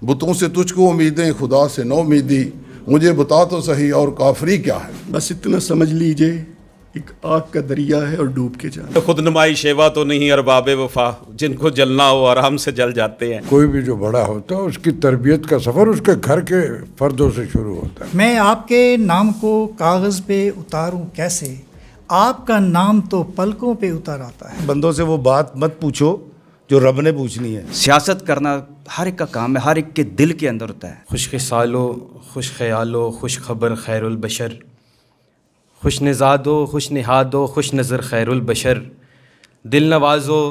بتوں سے تجھ کو امیدیں خدا سے نو امیدی، مجھے بتا تو صحیح اور کافری کیا ہے؟ بس اتنا سمجھ لیجئے ایک آگ کا دریا ہے اور ڈوب کے جانا۔ خود نمائی شیوا تو نہیں ارباب وفا، جن کو جلنا ہو آرام سے جل جاتے ہیں۔ کوئی بھی جو بڑا ہوتا ہے اس کی تربیت کا سفر اس کے گھر کے فردوں سے شروع ہوتا ہے۔ میں آپ کے نام کو کاغذ پہ اتاروں کیسے، آپ کا نام تو پلکوں پہ اتار آتا ہے۔ بندوں سے وہ بات مت پوچھو جو رب نے پوچھنی ہے۔ سیاست کرنا ہر ایک کا کام ہے، ہر ایک کے دل کے اندر ہوتا ہے۔ خوش خصال و خوش خیال و خوش خبر خیر البشر، خوش نژاد و خوش نہاد و خوش نظر خیر البشر، دل نواز و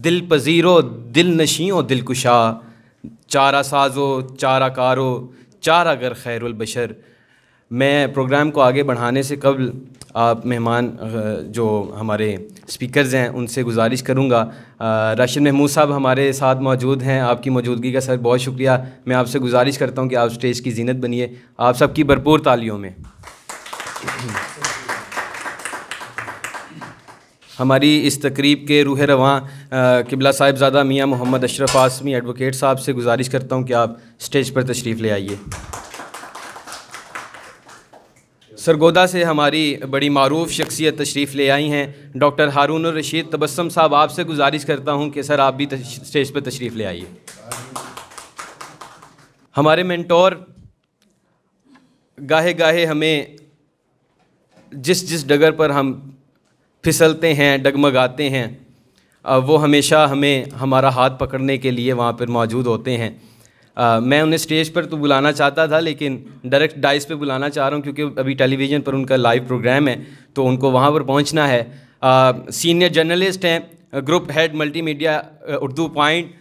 دل پذیر و دل نشیں و دل کشا، چارہ ساز و چارہ کار و چارہ گر خیر البشر۔ میں پروگرام کو آگے بڑھانے سے قبل آپ مہمان جو ہمارے اسپیکرز ہیں ان سے گزارش کروں گا، راشد محمود صاحب ہمارے ساتھ موجود ہیں، آپ کی موجودگی کا سر بہت شکریہ۔ میں آپ سے گزارش کرتا ہوں کہ آپ اسٹیج کی زینت بنیے، آپ سب کی بھرپور تالیوں میں۔ ہماری اس تقریب کے روح رواں قبلہ صاحب زادہ میاں محمد اشرف آسمی ایڈوکیٹ صاحب سے گزارش کرتا ہوں کہ آپ اسٹیج پر تشریف لے آئیے۔ سرگودا سے ہماری بڑی معروف شخصیت تشریف لے آئی ہیں ڈاکٹر ہارون الرشید تبسم صاحب، آپ سے گزارش کرتا ہوں کہ سر آپ بھی اسٹیج پر تشریف لے آئیے۔ ہمارے مینٹور گاہے گاہے ہمیں جس ڈگر پر ہم پھسلتے ہیں ڈگمگاتے ہیں وہ ہمیشہ ہمیں ہمارا ہاتھ پکڑنے کے لیے وہاں پر موجود ہوتے ہیں۔ میں انہیں اسٹیج پر تو بلانا چاہتا تھا لیکن ڈائریکٹ ڈائس پہ بلانا چاہ رہا ہوں کیونکہ ابھی ٹیلی ویژن پر ان کا لائیو پروگرام ہے تو ان کو وہاں پر پہنچنا ہے۔ سینئر جرنلسٹ ہیں، group head multi media Urdu point,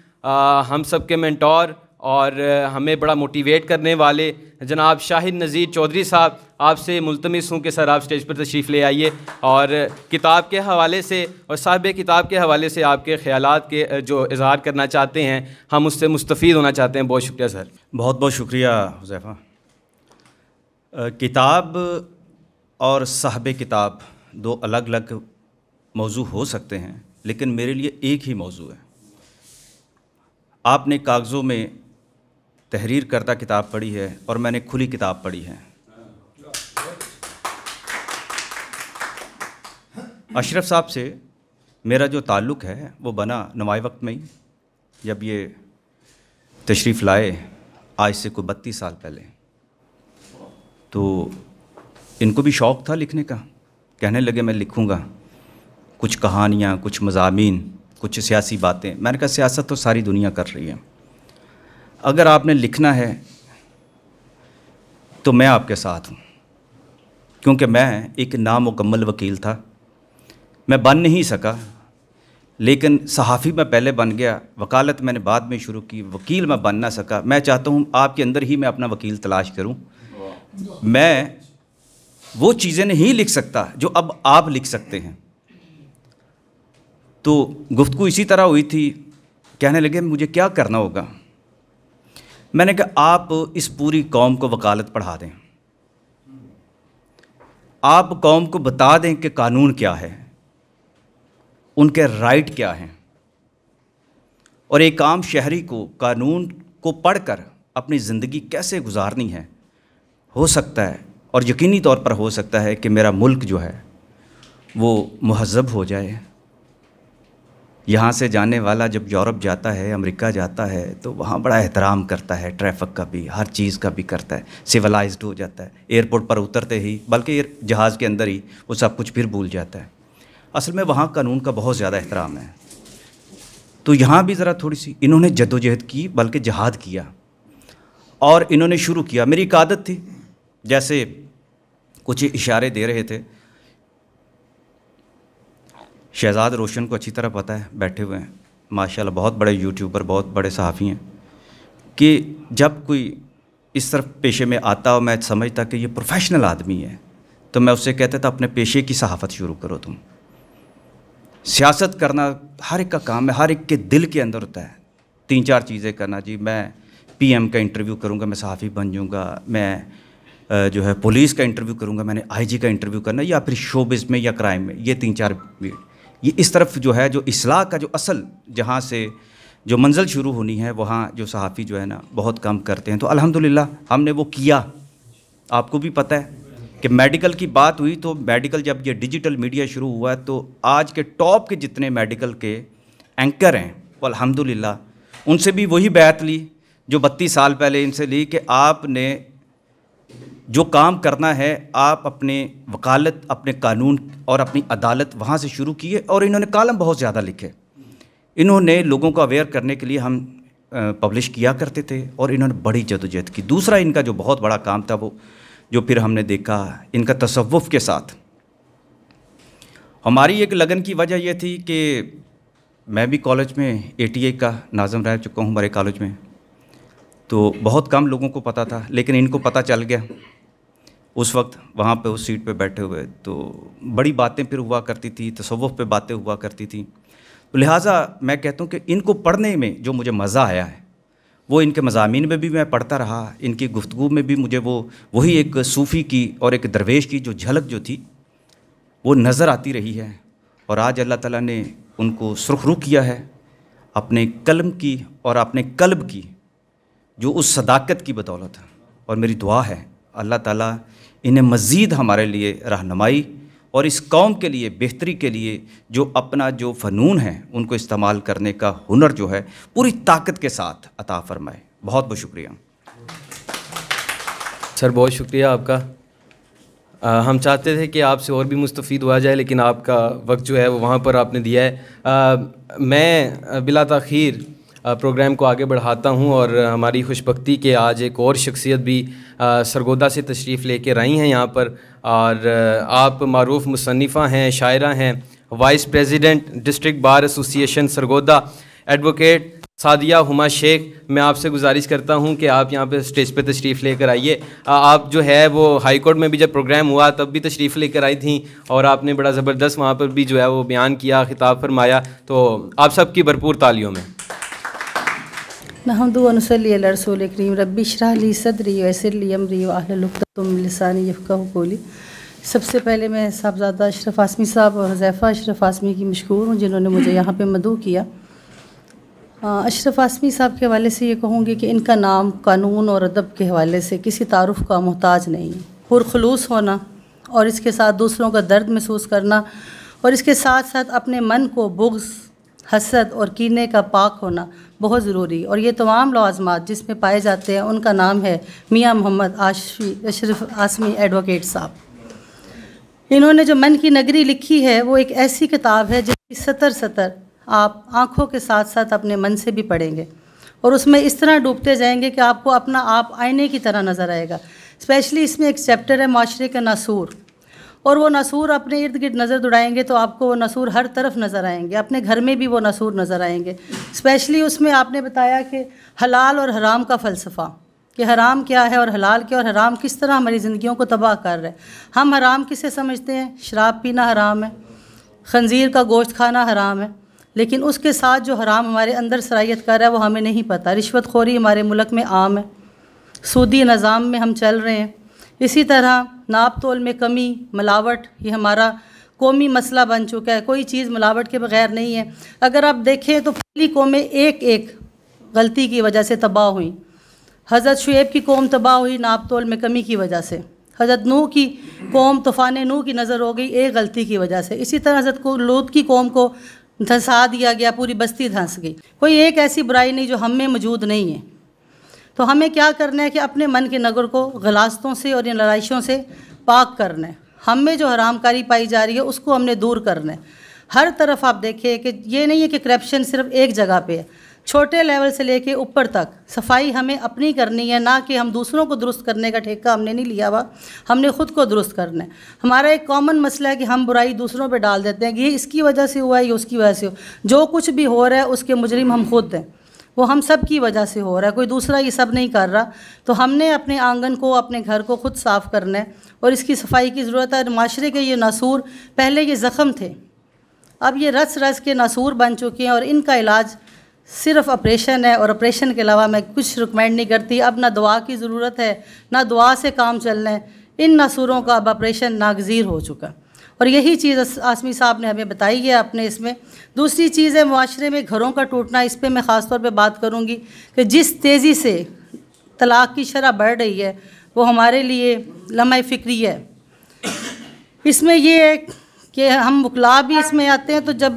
ہم سب کے مینٹور اور ہمیں بڑا موٹیویٹ کرنے والے جناب شاہد نذیر چودھری صاحب، آپ سے ملتمس ہوں کہ سر آپ اسٹیج پر تشریف لے آئیے اور کتاب کے حوالے سے اور صاحب کتاب کے حوالے سے آپ کے خیالات کے جو اظہار کرنا چاہتے ہیں، ہم اس سے مستفید ہونا چاہتے ہیں۔ بہت شکریہ سر۔ بہت بہت شکریہ حذیفہ۔ کتاب اور صاحب کتاب دو الگ الگ موضوع ہو سکتے ہیں لیکن میرے لیے ایک ہی موضوع ہے۔ آپ نے کاغذوں میں تحریر کردہ کتاب پڑھی ہے اور میں نے کھلی کتاب پڑھی ہے۔ اشرف صاحب سے میرا جو تعلق ہے وہ بنا نمائی وقت میں ہی، جب یہ تشریف لائے آج سے کوئی 32 سال پہلے، تو ان کو بھی شوق تھا لکھنے کا، کہنے لگے میں لکھوں گا کچھ کہانیاں، کچھ مضامین، کچھ سیاسی باتیں۔ میں نے کہا سیاست تو ساری دنیا کر رہی ہے، اگر آپ نے لکھنا ہے تو میں آپ کے ساتھ ہوں، کیونکہ میں ایک نامکمل وکیل تھا، میں بن نہیں سکا، لیکن صحافی میں پہلے بن گیا، وکالت میں نے بعد میں شروع کی، وکیل میں بن نہ سکا۔ میں چاہتا ہوں آپ کے اندر ہی میں اپنا وکیل تلاش کروں۔ میں وہ چیزیں نہیں لکھ سکتا جو اب آپ لکھ سکتے ہیں۔ تو گفتگو اسی طرح ہوئی تھی، کہنے لگے مجھے کیا کرنا ہوگا؟ میں نے کہا آپ اس پوری قوم کو وکالت پڑھا دیں، آپ قوم کو بتا دیں کہ قانون کیا ہے، ان کے رائٹ کیا ہیں، اور ایک عام شہری کو قانون کو پڑھ کر اپنی زندگی کیسے گزارنی ہے۔ ہو سکتا ہے اور یقینی طور پر ہو سکتا ہے کہ میرا ملک جو ہے وہ مہذب ہو جائے۔ یہاں سے جانے والا جب یورپ جاتا ہے، امریکہ جاتا ہے، تو وہاں بڑا احترام کرتا ہے، ٹریفک کا بھی، ہر چیز کا بھی کرتا ہے، سویلائزڈ ہو جاتا ہے۔ ایئرپورٹ پر اترتے ہی، بلکہ جہاز کے اندر ہی وہ سب کچھ پھر بھول جاتا ہے۔ اصل میں وہاں قانون کا بہت زیادہ احترام ہے۔ تو یہاں بھی ذرا تھوڑی سی انہوں نے جدوجہد کی، بلکہ جہاد کیا، اور انہوں نے شروع کیا۔ میری ایک عادت تھی، جیسے کچھ اشارے دے رہے تھے، شہزاد روشن کو اچھی طرح پتہ ہے، بیٹھے ہوئے ہیں ماشاءاللہ، بہت بڑے یوٹیوبر، بہت بڑے صحافی ہیں، کہ جب کوئی اس طرف پیشے میں آتا اور میں سمجھتا کہ یہ پروفیشنل آدمی ہے تو میں اس سے کہتا تھا اپنے پیشے کی صحافت شروع کرو تم۔ سیاست کرنا ہر ایک کا کام ہے، ہر ایک کے دل کے اندر ہوتا ہے 3-4 چیزیں کرنا۔ جی میں پی ایم کا انٹرویو کروں گا، میں صحافی بن جاؤں گا، میں جو ہے پولیس کا انٹرویو کروں گا، میں نے آئی جی کا انٹرویو کرنا، یا پھر شوبز میں یا کرائم میں، یہ 3-4 یہ اس طرف جو ہے جو اصلاح کا جو اصل جہاں سے جو منزل شروع ہونی ہے وہاں جو صحافی جو ہے نا بہت کم کرتے ہیں. تو الحمدللہ ہم نے وہ کیا. آپ کو بھی پتہ ہے کہ میڈیکل کی بات ہوئی تو میڈیکل جب یہ ڈیجیٹل میڈیا شروع ہوا ہے تو آج کے ٹاپ کے جتنے میڈیکل کے اینکر ہیں وہ الحمدللہ ان سے بھی وہی بیعت لی جو 32 سال پہلے ان سے لی کہ آپ نے جو کام کرنا ہے آپ اپنے وکالت, اپنے قانون اور اپنی عدالت وہاں سے شروع کیے. اور انہوں نے کالم بہت زیادہ لکھے. انہوں نے لوگوں کو اویئر کرنے کے لیے ہم پبلش کیا کرتے تھے اور انہوں نے بڑی جدوجہد کی. دوسرا ان کا جو بہت بڑا کام تھا وہ جو پھر ہم نے دیکھا ان کا تصوف کے ساتھ. ہماری ایک لگن کی وجہ یہ تھی کہ میں بھی کالج میں ATA کا ناظم رہ چکا ہوں ہمارے کالج میں, تو بہت کم لوگوں کو پتہ تھا لیکن ان کو پتہ چل گیا اس وقت وہاں پہ اس سیٹ پہ بیٹھے ہوئے. تو بڑی باتیں پھر ہوا کرتی تھی, تصوف پہ باتیں ہوا کرتی تھیں. تو لہٰذا میں کہتا ہوں کہ ان کو پڑھنے میں جو مجھے مزہ آیا ہے وہ ان کے مضامین میں بھی میں پڑھتا رہا, ان کی گفتگو میں بھی مجھے وہی ایک صوفی کی اور ایک درویش کی جو جھلک جو تھی وہ نظر آتی رہی ہے. اور آج اللہ تعالیٰ نے ان کو سرخرو کیا ہے اپنے قلم کی اور اپنے قلب کی جو اس صداقت کی بدولت. اور میری دعا ہے اللہ تعالیٰ انہیں مزید ہمارے لیے رہنمائی اور اس قوم کے لیے بہتری کے لیے جو اپنا جو فنون ہے ان کو استعمال کرنے کا ہنر جو ہے پوری طاقت کے ساتھ عطا فرمائے. بہت بہت شکریہ سر, بہت شکریہ آپ کا. ہم چاہتے تھے کہ آپ سے اور بھی مستفید ہوا جائے لیکن آپ کا وقت جو ہے وہ وہاں پر آپ نے دیا ہے. میں بلا تاخیر پروگرام کو آگے بڑھاتا ہوں اور ہماری خوش بختی کہ آج ایک اور شخصیت بھی سرگودا سے تشریف لے کے آئی ہیں یہاں پر. اور آپ معروف مصنفہ ہیں, شاعرہ ہیں, وائس پریزیڈنٹ ڈسٹرکٹ بار ایسوسی ایشن سرگودا ایڈوکیٹ سعدیہ ہما شیخ. میں آپ سے گزارش کرتا ہوں کہ آپ یہاں پہ اسٹیج پہ تشریف لے کر آئیے. آپ جو ہے وہ ہائی کورٹ میں بھی جب پروگرام ہوا تب بھی تشریف لے کر آئی تھیں اور آپ نے بڑا زبردست وہاں پر بھی جو ہے وہ بیان کیا, خطاب فرمایا. تو آپ سب کی بھرپور تالیوں میں. نحمد و نصلی علی رسول کریم ربی اشرح لی صدری ویسر لی امری واحلل عقدۃ من لسانی یفقہوا قولی. سب سے پہلے میں صاحبزادہ اشرف اعظمی صاحب اور حذیفہ اشرف اعظمی کی مشکور ہوں جنہوں نے مجھے یہاں پہ مدعو کیا. اشرف اعظمی صاحب کے حوالے سے یہ کہوں گی کہ ان کا نام قانون اور ادب کے حوالے سے کسی تعارف کا محتاج نہیں ہے. پرخلوص ہونا اور اس کے ساتھ دوسروں کا درد محسوس کرنا اور اس کے ساتھ ساتھ اپنے من کو بغض, حسد اور کینے کا پاک ہونا بہت ضروری. اور یہ تمام لوازمات جس میں پائے جاتے ہیں ان کا نام ہے میاں محمد اشرف اعظمی ایڈوکیٹ صاحب. انہوں نے جو من کی نگری لکھی ہے وہ ایک ایسی کتاب ہے جس کی سطر سطر آپ آنکھوں کے ساتھ ساتھ اپنے من سے بھی پڑھیں گے اور اس میں اس طرح ڈوبتے جائیں گے کہ آپ کو اپنا آپ آئینے کی طرح نظر آئے گا. اسپیشلی اس میں ایک چیپٹر ہے معاشرے کا ناسور, اور وہ ناسور اپنے ارد گرد نظر دوڑائیں گے تو آپ کو وہ ناسور ہر طرف نظر آئیں گے. اپنے گھر میں بھی وہ ناسور نظر آئیں گے. اسپیشلی اس میں آپ نے بتایا کہ حلال اور حرام کا فلسفہ, کہ حرام کیا ہے اور حلال کیا, اور حرام کس طرح ہماری زندگیوں کو تباہ کر رہے. ہم حرام کسے سمجھتے ہیں؟ شراب پینا حرام ہے, خنزیر کا گوشت کھانا حرام ہے, لیکن اس کے ساتھ جو حرام ہمارے اندر سرایت کر رہا ہے وہ ہمیں نہیں پتہ. رشوت خوری ہمارے ملک میں عام ہے, سودی نظام میں ہم چل رہے ہیں. اسی طرح ناپ تول میں کمی, ملاوٹ, یہ ہمارا قومی مسئلہ بن چکا ہے. کوئی چیز ملاوٹ کے بغیر نہیں ہے. اگر آپ دیکھیں تو پہلی قومیں ایک ایک غلطی کی وجہ سے تباہ ہوئیں. حضرت شعیب کی قوم تباہ ہوئی ناپ تول میں کمی کی وجہ سے. حضرت نوح کی قوم طوفان نوح کی نظر ہو گئی ایک غلطی کی وجہ سے. اسی طرح حضرت لوط کی قوم کو دھنسا دیا گیا, پوری بستی دھنس گئی. کوئی ایک ایسی برائی نہیں جو ہم میں موجود نہیں ہے. تو ہمیں کیا کرنا ہے کہ اپنے من کے نگر کو غلاستوں سے اور ان لڑائشوں سے پاک کرنا ہے. ہم میں جو حرام کاری پائی جا رہی ہے اس کو ہم نے دور کرنا ہے. ہر طرف آپ دیکھیں کہ یہ نہیں ہے کہ کرپشن صرف ایک جگہ پہ ہے, چھوٹے لیول سے لے کے اوپر تک صفائی ہمیں اپنی کرنی ہے, نہ کہ ہم دوسروں کو درست کرنے کا ٹھیکہ ہم نے نہیں لیا ہوا, ہم نے خود کو درست کرنا ہے. ہمارا ایک کامن مسئلہ ہے کہ ہم برائی دوسروں پہ ڈال دیتے ہیں کہ یہ اس کی وجہ سے ہوا ہے, یہ اس کی وجہ سے ہو. جو کچھ بھی ہو رہا ہے اس کے مجرم ہم خود ہیں, وہ ہم سب کی وجہ سے ہو رہا ہے, کوئی دوسرا یہ سب نہیں کر رہا. تو ہم نے اپنے آنگن کو, اپنے گھر کو خود صاف کرنا ہے اور اس کی صفائی کی ضرورت ہے. معاشرے کے یہ ناسور پہلے یہ زخم تھے, اب یہ رس رس کے ناسور بن چکے ہیں اور ان کا علاج صرف آپریشن ہے, اور آپریشن کے علاوہ میں کچھ ریکمینڈ نہیں کرتی. اب نہ دعا کی ضرورت ہے, نہ دعا سے کام چلنا ہے. ان ناسوروں کا اب آپریشن ناگزیر ہو چکا. اور یہی چیز آسمی صاحب نے ہمیں بتائی ہے اپنے اس میں. دوسری چیز ہے معاشرے میں گھروں کا ٹوٹنا. اس پہ میں خاص طور پہ بات کروں گی کہ جس تیزی سے طلاق کی شرح بڑھ رہی ہے وہ ہمارے لیے لمحہ فکری ہے. اس میں یہ ہے کہ ہم وکلاء بھی اس میں آتے ہیں تو جب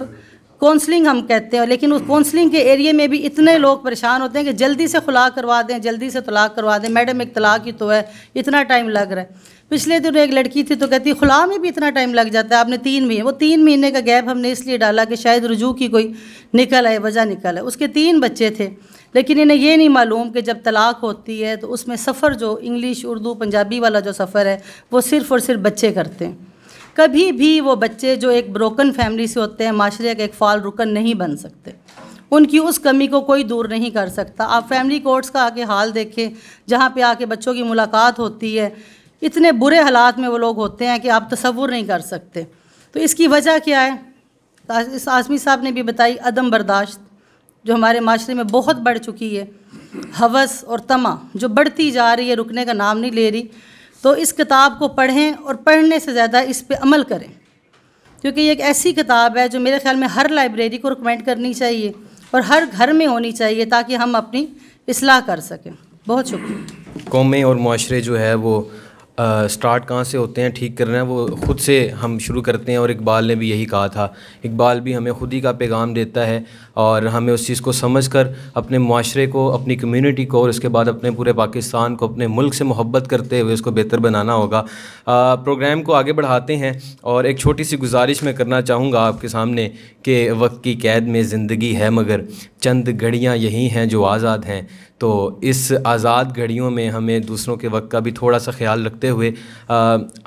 کونسلنگ ہم کہتے ہیں، لیکن اس کونسلنگ کے ایریے میں بھی اتنے لوگ پریشان ہوتے ہیں کہ جلدی سے خلا کروا دیں، جلدی سے طلاق کروا دیں. میڈم ایک طلاق ہی تو ہے، اتنا ٹائم لگ رہا ہے. پچھلے دن ایک لڑکی تھی تو کہتی خلا میں بھی اتنا ٹائم لگ جاتا ہے، آپ نے 3 مہینے. وہ 3 مہینے کا گیپ ہم نے اس لیے ڈالا کہ شاید رجوع کی کوئی نکل آئے، وجہ نکل آئے. اس کے 3 بچے تھے، لیکن انہیں یہ نہیں معلوم کہ جب طلاق ہوتی ہے تو اس میں سفر جو انگلش اردو پنجابی والا جو سفر ہے وہ صرف اور صرف بچے کرتے ہیں. کبھی بھی وہ بچے جو ایک بروکن فیملی سے ہوتے ہیں معاشرے کا ایک فعال رکن نہیں بن سکتے. ان کی اس کمی کو کوئی دور نہیں کر سکتا. آپ فیملی کورٹس کا آ کے حال دیکھیں، جہاں پہ آ کے بچوں کی ملاقات ہوتی ہے، اتنے برے حالات میں وہ لوگ ہوتے ہیں کہ آپ تصور نہیں کر سکتے. تو اس کی وجہ کیا ہے؟ اس آسمی صاحب نے بھی بتائی، عدم برداشت جو ہمارے معاشرے میں بہت بڑھ چکی ہے، ہوس اور طمع جو بڑھتی جا رہی ہے، رکنے کا نام نہیں لے رہی. تو اس کتاب کو پڑھیں اور پڑھنے سے زیادہ اس پہ عمل کریں، کیونکہ یہ ایک ایسی کتاب ہے جو میرے خیال میں ہر لائبریری کو ریکمینڈ کرنی چاہیے اور ہر گھر میں ہونی چاہیے تاکہ ہم اپنی اصلاح کر سکیں. بہت شکریہ. قومیں اور معاشرے جو ہے وہ سٹارٹ کہاں سے ہوتے ہیں ٹھیک کرنا ہے، وہ خود سے ہم شروع کرتے ہیں. اور اقبال نے بھی یہی کہا تھا. اقبال بھی ہمیں خود ہی کا پیغام دیتا ہے اور ہمیں اس چیز کو سمجھ کر اپنے معاشرے کو، اپنی کمیونٹی کو اور اس کے بعد اپنے پورے پاکستان کو، اپنے ملک سے محبت کرتے ہوئے اس کو بہتر بنانا ہوگا. پروگرام کو آگے بڑھاتے ہیں اور ایک چھوٹی سی گزارش میں کرنا چاہوں گا آپ کے سامنے کہ وقت کی قید میں زندگی ہے مگر چند گھڑیاں یہی ہیں جو آزاد ہیں. تو اس آزاد گھڑیوں میں ہمیں دوسروں کے وقت کا بھی تھوڑا سا خیال رکھتے ہوئے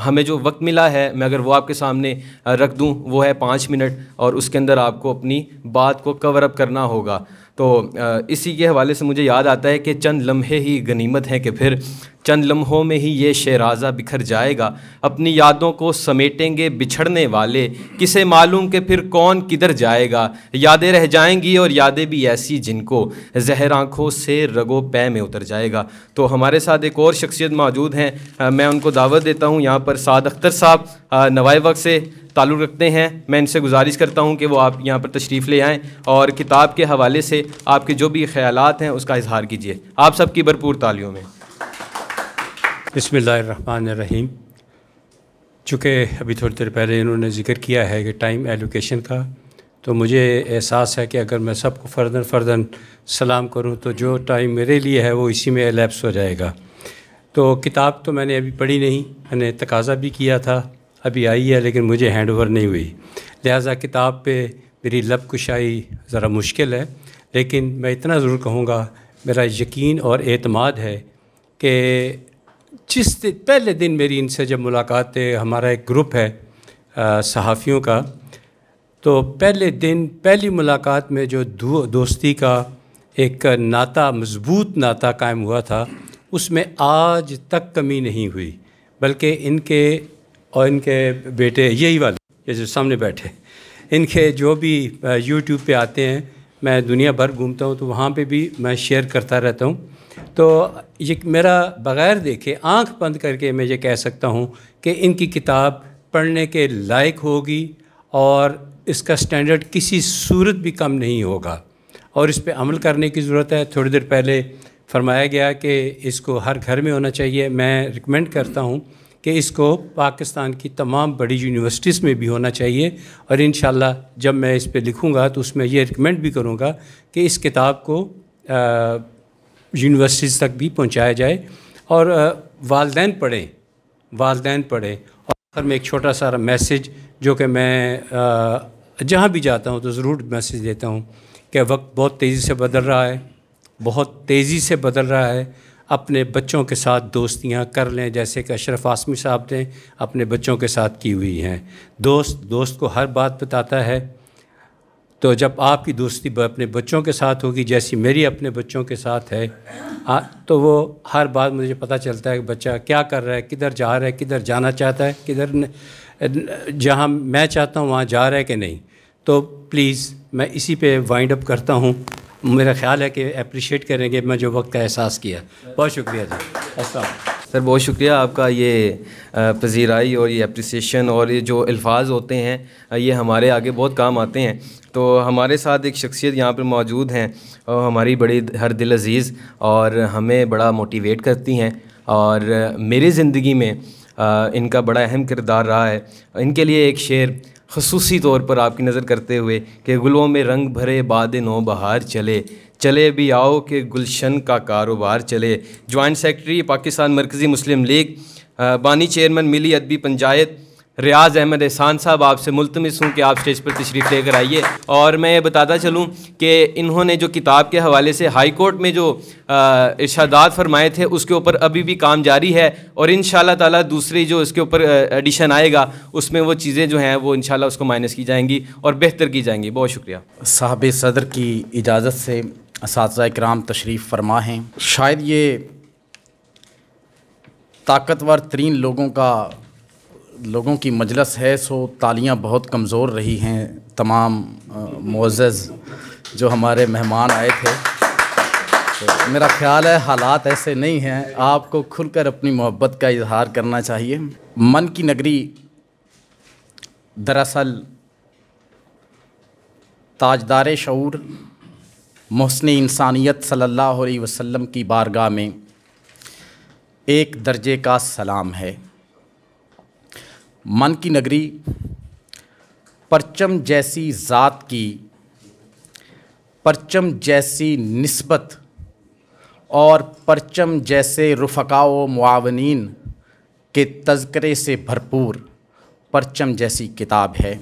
ہمیں جو وقت ملا ہے میں اگر وہ آپ کے سامنے رکھ دوں وہ ہے 5 منٹ، اور اس کے اندر آپ کو اپنی بات کو کور اپ کرنا ہوگا. تو اسی کے حوالے سے مجھے یاد آتا ہے کہ چند لمحے ہی غنیمت ہیں کہ پھر چند لمحوں میں ہی یہ شیرازہ بکھر جائے گا. اپنی یادوں کو سمیٹیں گے بچھڑنے والے، کسے معلوم کہ پھر کون کدھر جائے گا. یادیں رہ جائیں گی اور یادیں بھی ایسی جن کو زہر آنکھوں سے رگو پے میں اتر جائے گا. تو ہمارے ساتھ ایک اور شخصیت موجود ہیں، میں ان کو دعوت دیتا ہوں. یہاں پر سعد اختر صاحب نوائے وقت سے تعلق رکھتے ہیں. میں ان سے گزارش کرتا ہوں کہ وہ آپ یہاں پر تشریف لے آئیں اور کتاب کے حوالے سے آپ کے جو بھی خیالات ہیں اس کا اظہار کیجیے. آپ سب کی بھرپور تالیوں میں. بسم اللہ الرحمن الرحیم. چونکہ ابھی تھوڑی دیر پہلے انہوں نے ذکر کیا ہے کہ ٹائم ایلوکیشن کا، تو مجھے احساس ہے کہ اگر میں سب کو فرداً سلام کروں تو جو ٹائم میرے لیے ہے وہ اسی میں ایلیپس ہو جائے گا. تو کتاب تو میں نے ابھی پڑھی نہیں، میں نے تقاضا بھی کیا تھا، ابھی آئی ہے لیکن مجھے ہینڈ اوور نہیں ہوئی، لہٰذا کتاب پہ میری لب کشائی ذرا مشکل ہے. لیکن میں اتنا ضرور کہوں گا، میرا یقین اور اعتماد ہے کہ جس پہلے دن میری ان سے جب ملاقات ہے، ہمارا ایک گروپ ہے صحافیوں کا، تو پہلے دن پہلی ملاقات میں جو دوستی کا ایک ناطہ، مضبوط ناطہ قائم ہوا تھا، اس میں آج تک کمی نہیں ہوئی. بلکہ ان کے اور ان کے بیٹے، یہی والے یہ جو سامنے بیٹھے، ان کے جو بھی یوٹیوب پہ آتے ہیں، میں دنیا بھر گھومتا ہوں تو وہاں پہ بھی میں شیئر کرتا رہتا ہوں. تو یہ میرا بغیر دیکھے آنکھ بند کر کے میں یہ کہہ سکتا ہوں کہ ان کی کتاب پڑھنے کے لائق ہوگی اور اس کا سٹینڈرڈ کسی صورت بھی کم نہیں ہوگا اور اس پہ عمل کرنے کی ضرورت ہے. تھوڑی دیر پہلے فرمایا گیا کہ اس کو ہر گھر میں ہونا چاہیے. میں ریکمینڈ کرتا ہوں کہ اس کو پاکستان کی تمام بڑی یونیورسٹیز میں بھی ہونا چاہیے، اور انشاءاللہ جب میں اس پہ لکھوں گا تو اس میں یہ ریکمینڈ بھی کروں گا کہ اس کتاب کو یونیورسٹیز تک بھی پہنچایا جائے اور والدین پڑھیں. اور آخر میں ایک چھوٹا سا میسیج جو کہ میں جہاں بھی جاتا ہوں تو ضرور میسیج دیتا ہوں کہ وقت بہت تیزی سے بدل رہا ہے. اپنے بچوں کے ساتھ دوستیاں کر لیں، جیسے کہ اشرف آسمی صاحب نے اپنے بچوں کے ساتھ کی ہوئی ہیں. دوست کو ہر بات بتاتا ہے، تو جب آپ کی دوستی اپنے بچوں کے ساتھ ہوگی جیسی میری اپنے بچوں کے ساتھ ہے، تو وہ ہر بات مجھے پتہ چلتا ہے کہ بچہ کیا کر رہا ہے، کدھر جا رہا ہے، کدھر جانا چاہتا ہے، کدھر جہاں میں چاہتا ہوں وہاں جا رہا ہے کہ نہیں. تو پلیز میں اسی پہ وائنڈ اپ کرتا ہوں. میرا خیال ہے کہ اپریشیٹ کریں گے میں جو وقت کا احساس کیا. بہت شکریہ جی. السلام. سر بہت شکریہ آپ کا یہ پذیرائی اور یہ اپریسیشن اور یہ جو الفاظ ہوتے ہیں یہ ہمارے آگے بہت کام آتے ہیں. تو ہمارے ساتھ ایک شخصیت یہاں پر موجود ہیں اور ہماری بڑی ہر دل عزیز اور ہمیں بڑا موٹیویٹ کرتی ہیں, اور میری زندگی میں ان کا بڑا اہم کردار رہا ہے. ان کے لیے ایک شعر خصوصی طور پر آپ کی نظر کرتے ہوئے کہ گلوں میں رنگ بھرے باد نو بہار چلے, چلے بھی آؤ کہ گلشن کا کاروبار چلے. جوائنٹ سیکرٹری پاکستان مرکزی مسلم لیگ, بانی چیئرمین ملی ادبی پنچایت ریاض احمد احسان صاحب, آپ سے ملتمس ہوں کہ آپ اسٹیج پر تشریف لے کر آئیے. اور میں یہ بتاتا چلوں کہ انہوں نے جو کتاب کے حوالے سے ہائی کورٹ میں جو ارشادات فرمائے تھے اس کے اوپر ابھی بھی کام جاری ہے, اور انشاءاللہ تعالی دوسری جو اس کے اوپر ایڈیشن آئے گا اس میں وہ چیزیں جو ہیں وہ انشاءاللہ اس کو مائنس کی جائیں گی اور بہتر کی جائیں گی. بہت شکریہ. صاحب صدر کی اجازت سے اساتذہ کرام تشریف فرما ہیں. شاید یہ طاقتور ترین لوگوں کی مجلس ہے, سو تالیاں بہت کمزور رہی ہیں. تمام معزز جو ہمارے مہمان آئے تھے, تو میرا خیال ہے حالات ایسے نہیں ہیں, آپ کو کھل کر اپنی محبت کا اظہار کرنا چاہیے. من کی نگری دراصل تاجدار شعور محسن انسانیت صلی اللہ علیہ وسلم کی بارگاہ میں ایک درجے کا سلام ہے. من کی نگری پرچم جیسی ذات کی, پرچم جیسی نسبت اور پرچم جیسے رفقاء و معاونین کے تذکرے سے بھرپور پرچم جیسی کتاب ہے,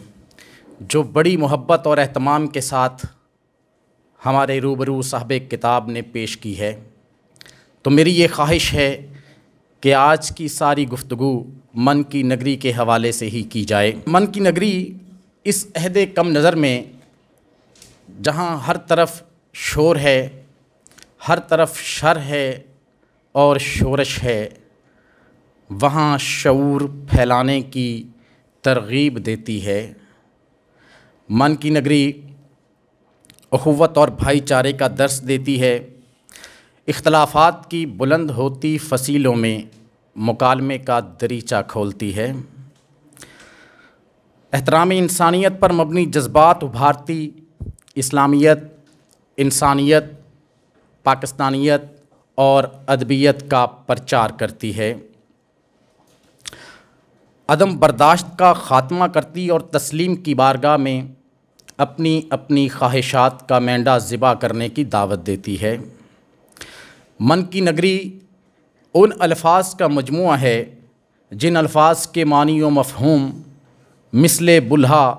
جو بڑی محبت اور اہتمام کے ساتھ ہمارے روبرو صاحب کتاب نے پیش کی ہے. تو میری یہ خواہش ہے کہ آج کی ساری گفتگو من کی نگری کے حوالے سے ہی کی جائے. من کی نگری اس عہد کم نظر میں جہاں ہر طرف شور ہے, ہر طرف شر ہے اور شورش ہے, وہاں شعور پھیلانے کی ترغیب دیتی ہے. من کی نگری اخوت اور بھائی چارے کا درس دیتی ہے. اختلافات کی بلند ہوتی فصیلوں میں مکالمے کا دریچہ کھولتی ہے. احترام انسانیت پر مبنی جذبات ابھارتی اسلامیت, انسانیت, پاکستانیت اور ادبیت کا پرچار کرتی ہے. عدم برداشت کا خاتمہ کرتی اور تسلیم کی بارگاہ میں اپنی اپنی خواہشات کا مینڈا ذبح کرنے کی دعوت دیتی ہے. من کی نگری ان الفاظ کا مجموعہ ہے جن الفاظ کے معنی و مفہوم مثل بلہا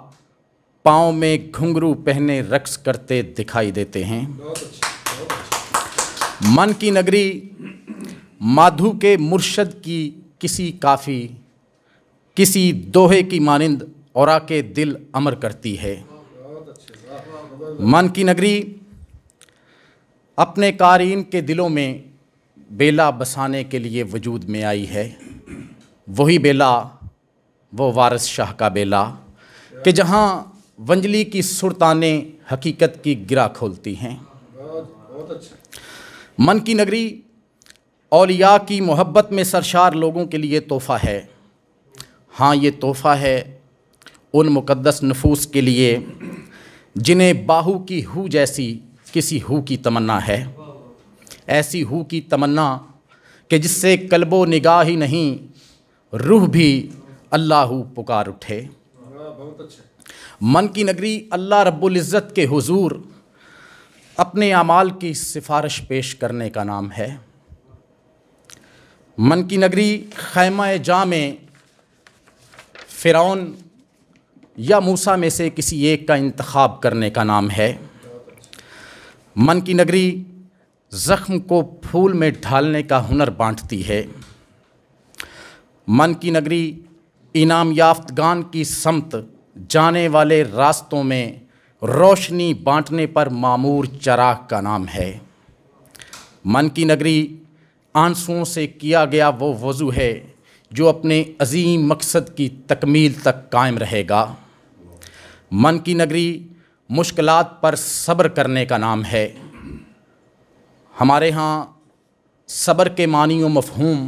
پاؤں میں گھنگرو پہنے رقص کرتے دکھائی دیتے ہیں. من کی نگری مادھو کے مرشد کی کسی کافی, کسی دوہے کی مانند اورا کے دل امر کرتی ہے. من کی نگری اپنے قارئین کے دلوں میں بیلا بسانے کے لیے وجود میں آئی ہے. وہی بیلا, وہ وارث شاہ کا بیلا کہ جہاں ونجلی کی سرطانیں حقیقت کی گرہ کھولتی ہیں. من کی نگری اولیاء کی محبت میں سرشار لوگوں کے لیے تحفہ ہے. ہاں, یہ تحفہ ہے ان مقدس نفوس کے لیے جنہیں باہو کی ہو جیسی کسی ہو کی تمنا ہے. ایسی ہو کی تمنا کہ جس سے قلب و نگاہ ہی نہیں روح بھی اللہ پکار اٹھے. من کی نگری اللہ رب العزت کے حضور اپنے اعمال کی سفارش پیش کرنے کا نام ہے. من کی نگری خیمہ جاں میں فرعون یا موسیٰ میں سے کسی ایک کا انتخاب کرنے کا نام ہے. من کی نگری زخم کو پھول میں ڈھالنے کا ہنر بانٹتی ہے. من کی نگری انعام یافتگان کی سمت جانے والے راستوں میں روشنی بانٹنے پر معمور چراغ کا نام ہے. من کی نگری آنسوؤں سے کیا گیا وہ وضو ہے جو اپنے عظیم مقصد کی تکمیل تک قائم رہے گا. من کی نگری مشکلات پر صبر کرنے کا نام ہے. ہمارے ہاں صبر کے معنی و مفہوم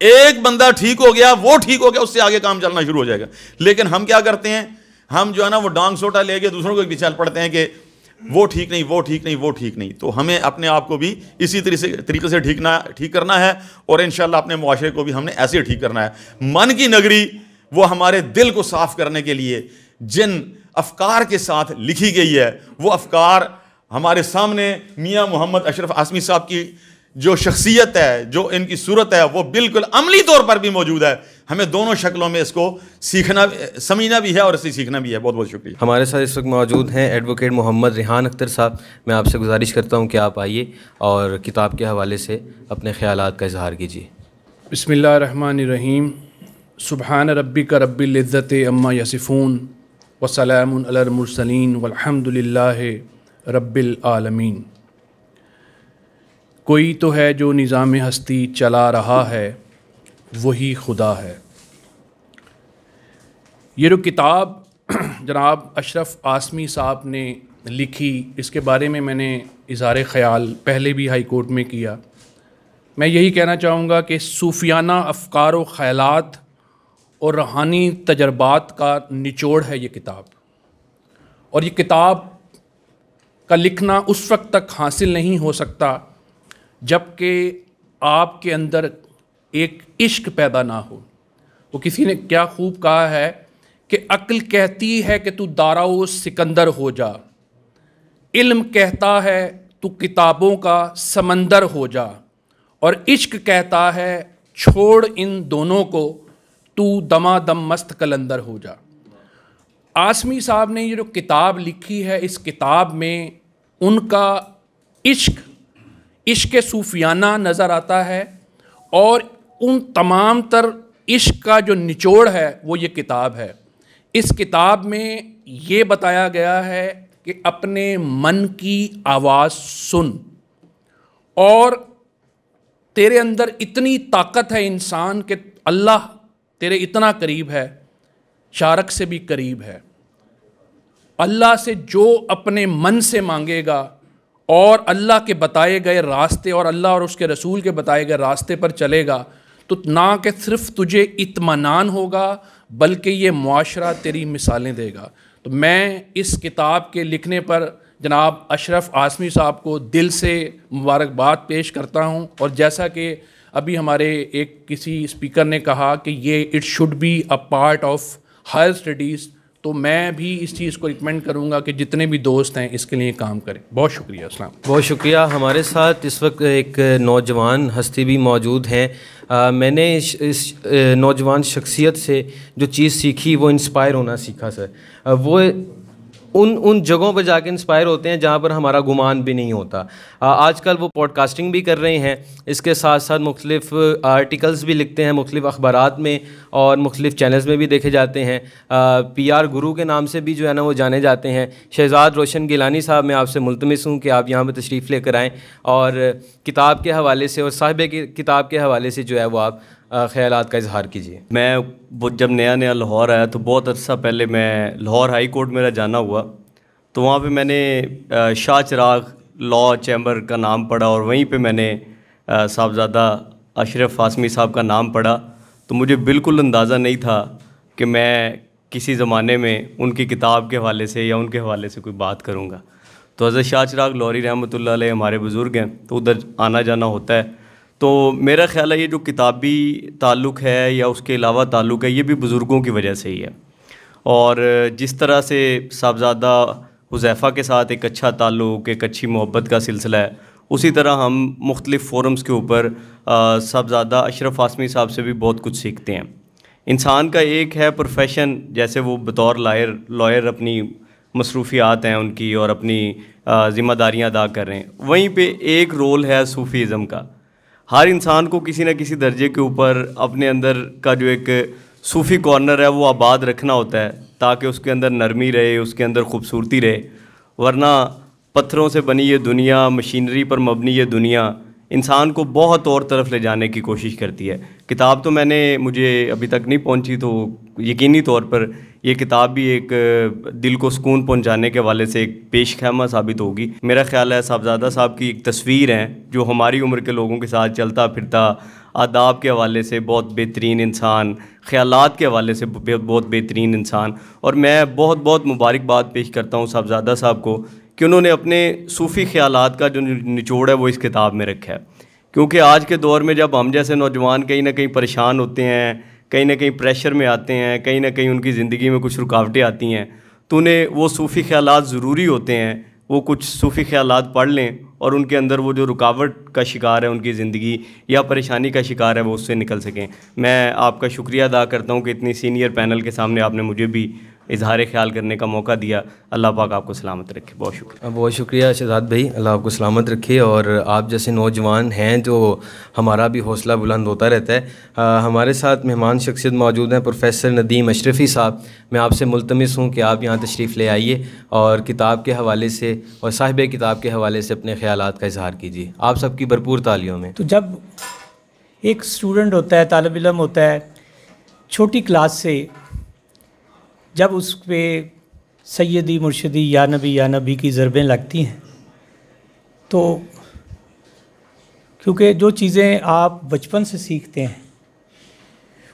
ایک بندہ ٹھیک ہو گیا، وہ ٹھیک ہو گیا، اس سے آگے کام چلنا شروع ہو جائے گا. لیکن ہم کیا کرتے ہیں، ہم جو ہے نا وہ ڈانگ سوٹا لے کے دوسروں کو بھی چل پڑتے ہیں کہ وہ ٹھیک نہیں، وہ ٹھیک نہیں، وہ ٹھیک نہیں. تو ہمیں اپنے آپ کو بھی اسی طریقے سے ٹھیک کرنا ہے، اور انشاءاللہ اپنے معاشرے کو بھی ہم نے ایسے ٹھیک کرنا ہے. من کی نگری وہ ہمارے دل کو صاف کرنے کے لیے جن افکار کے ساتھ لکھی گئی ہے، وہ افکار ہمارے سامنے میاں محمد اشرف عاصمی صاحب کی جو شخصیت ہے، جو ان کی صورت ہے، وہ بالکل عملی طور پر بھی موجود ہے. ہمیں دونوں شکلوں میں اس کو سیکھنا، سمجھنا بھی ہے اور اسے سیکھنا بھی ہے. بہت بہت شکریہ. ہمارے ساتھ اس وقت موجود ہیں ایڈوکیٹ محمد ریحان اختر صاحب. میں آپ سے گزارش کرتا ہوں کہ آپ آئیے اور کتاب کے حوالے سے اپنے خیالات کا اظہار کیجیے. بسم اللہ الرحمن الرحیم. سبحان ربک رب العزت عما یصفون وسلام علی المرسلین والحمد للہ رب العالمین. کوئی تو ہے جو نظام ہستی چلا رہا ہے، وہی خدا ہے. یہ جو کتاب جناب اشرف عاصمی صاحب نے لکھی، اس کے بارے میں نے اظہار خیال پہلے بھی ہائی کورٹ میں کیا. میں یہی کہنا چاہوں گا کہ صوفیانہ افکار و خیالات اور روحانی تجربات کا نچوڑ ہے یہ کتاب. اور یہ کتاب کا لکھنا اس وقت تک حاصل نہیں ہو سکتا جب کہ آپ کے اندر ایک عشق پیدا نہ ہو. وہ کسی نے کیا خوب کہا ہے کہ عقل کہتی ہے کہ تو دارا و سکندر ہو جا، علم کہتا ہے تو کتابوں کا سمندر ہو جا، اور عشق کہتا ہے چھوڑ ان دونوں کو، تو دما دم مست کلندر ہو جا. عاصمی صاحب نے یہ جو کتاب لکھی ہے، اس کتاب میں ان کا عشق صوفیانہ نظر آتا ہے، اور ان تمام تر عشق کا جو نچوڑ ہے وہ یہ کتاب ہے. اس کتاب میں یہ بتایا گیا ہے کہ اپنے من کی آواز سن، اور تیرے اندر اتنی طاقت ہے انسان کہ اللہ تیرے اتنا قریب ہے، شارک سے بھی قریب ہے. اللہ سے جو اپنے من سے مانگے گا اور اللہ کے بتائے گئے راستے اور اللہ اور اس کے رسول کے بتائے گئے راستے پر چلے گا، تو نہ کہ صرف تجھے اطمینان ہوگا بلکہ یہ معاشرہ تیری مثالیں دے گا. تو میں اس کتاب کے لکھنے پر جناب اشرف عاصمی صاحب کو دل سے مبارکباد پیش کرتا ہوں. اور جیسا کہ ابھی ہمارے ایک کسی اسپیکر نے کہا کہ یہ it should be a part of higher studies, تو میں بھی اس چیز کو ریکمینڈ کروں گا کہ جتنے بھی دوست ہیں اس کے لیے کام کریں. بہت شکریہ. السلام. بہت شکریہ. ہمارے ساتھ اس وقت ایک نوجوان ہستی بھی موجود ہیں. میں نے اس نوجوان شخصیت سے جو چیز سیکھی وہ انسپائر ہونا سیکھا سر. وہ ان جگہوں پہ جا کے انسپائر ہوتے ہیں جہاں پر ہمارا گمان بھی نہیں ہوتا. آج کل وہ پوڈ کاسٹنگ بھی کر رہے ہیں، اس کے ساتھ ساتھ مختلف آرٹیکلز بھی لکھتے ہیں مختلف اخبارات میں اور مختلف چینلز میں بھی دیکھے جاتے ہیں. پی آر گرو کے نام سے بھی جو ہے نا وہ جانے جاتے ہیں. شہزاد روشن گیلانی صاحب، میں آپ سے ملتمس ہوں کہ آپ یہاں پہ تشریف لے کر آئیں اور کتاب کے حوالے سے اور صاحب کی کتاب کے حوالے سے جو ہے وہ آپ خیالات کا اظہار کیجیے. میں جب نیا لاہور آیا تو بہت عرصہ پہلے میں لاہور ہائی کورٹ میرا جانا ہوا، تو وہاں پہ میں نے شاہ چراغ لا چیمبر کا نام پڑھا، اور وہیں پہ میں نے صاحبزادہ اشرف عاصمی صاحب کا نام پڑھا. تو مجھے بالکل اندازہ نہیں تھا کہ میں کسی زمانے میں ان کی کتاب کے حوالے سے یا ان کے حوالے سے کوئی بات کروں گا. تو حضرت شاہ چراغ لاہوری رحمۃ اللہ علیہ ہمارے بزرگ ہیں، تو ادھر آنا جانا ہوتا ہے. تو میرا خیال ہے یہ جو کتابی تعلق ہے یا اس کے علاوہ تعلق ہے، یہ بھی بزرگوں کی وجہ سے ہی ہے. اور جس طرح سے صاحبزادہ حذیفہ کے ساتھ ایک اچھا تعلق، ایک اچھی محبت کا سلسلہ ہے، اسی طرح ہم مختلف فورمز کے اوپر صاحبزادہ اشرف عاصمی صاحب سے بھی بہت کچھ سیکھتے ہیں. انسان کا ایک ہے پروفیشن، جیسے وہ بطور لائر اپنی مصروفیات ہیں ان کی اور اپنی ذمہ داریاں ادا کر رہے ہیں، وہیں پہ ایک رول ہے صوفیزم کا. ہر انسان کو کسی نہ کسی درجے کے اوپر اپنے اندر کا جو ایک صوفی کارنر ہے وہ آباد رکھنا ہوتا ہے، تاکہ اس کے اندر نرمی رہے، اس کے اندر خوبصورتی رہے. ورنہ پتھروں سے بنی یہ دنیا، مشینری پر مبنی یہ دنیا انسان کو بہت اور طرف لے جانے کی کوشش کرتی ہے. کتاب تو مجھے ابھی تک نہیں پہنچی، تو یقینی طور پر یہ کتاب بھی ایک دل کو سکون پہنچانے کے حوالے سے ایک پیش خیمہ ثابت ہوگی۔ میرا خیال ہے صاحبزادہ صاحب کی ایک تصویر ہے جو ہماری عمر کے لوگوں کے ساتھ چلتا پھرتا، آداب کے حوالے سے بہت بہترین انسان، خیالات کے حوالے سے بہت بہترین انسان، اور میں بہت بہت مبارکباد پیش کرتا ہوں صاحبزادہ صاحب کو کہ انہوں نے اپنے صوفی خیالات کا جو نچوڑ ہے وہ اس کتاب میں رکھا ہے۔ کیونکہ آج کے دور میں جب ہم جیسے نوجوان کہیں نہ کہیں پریشان ہوتے ہیں، کہیں نہ کہیں پریشر میں آتے ہیں، کہیں نہ کہیں ان کی زندگی میں کچھ رکاوٹیں آتی ہیں، تو انہیں وہ صوفی خیالات ضروری ہوتے ہیں، وہ کچھ صوفی خیالات پڑھ لیں اور ان کے اندر وہ جو رکاوٹ کا شکار ہے ان کی زندگی یا پریشانی کا شکار ہے وہ اس سے نکل سکیں۔ میں آپ کا شکریہ ادا کرتا ہوں کہ اتنی سینئر پینل کے سامنے آپ نے مجھے بھی اظہار خیال کرنے کا موقع دیا۔ اللہ پاک آپ کو سلامت رکھے۔ بہت شکریہ۔ بہت شکریہ شہزاد بھائی، اللہ آپ کو سلامت رکھے، اور آپ جیسے نوجوان ہیں جو ہمارا بھی حوصلہ بلند ہوتا رہتا ہے۔ ہمارے ساتھ مہمان شخصیت موجود ہیں پروفیسر ندیم اشرفی صاحب۔ میں آپ سے ملتمس ہوں کہ آپ یہاں تشریف لے آئیے اور کتاب کے حوالے سے اور صاحب کتاب کے حوالے سے اپنے خیالات کا اظہار کیجیے۔ آپ سب کی بھرپور تالیوں میں۔ تو جب ایک اسٹوڈنٹ ہوتا ہے، طالب علم ہوتا ہے، چھوٹی کلاس سے جب اس پہ سیدی مرشدی یا نبی کی ضربیں لگتی ہیں، تو کیونکہ جو چیزیں آپ بچپن سے سیکھتے ہیں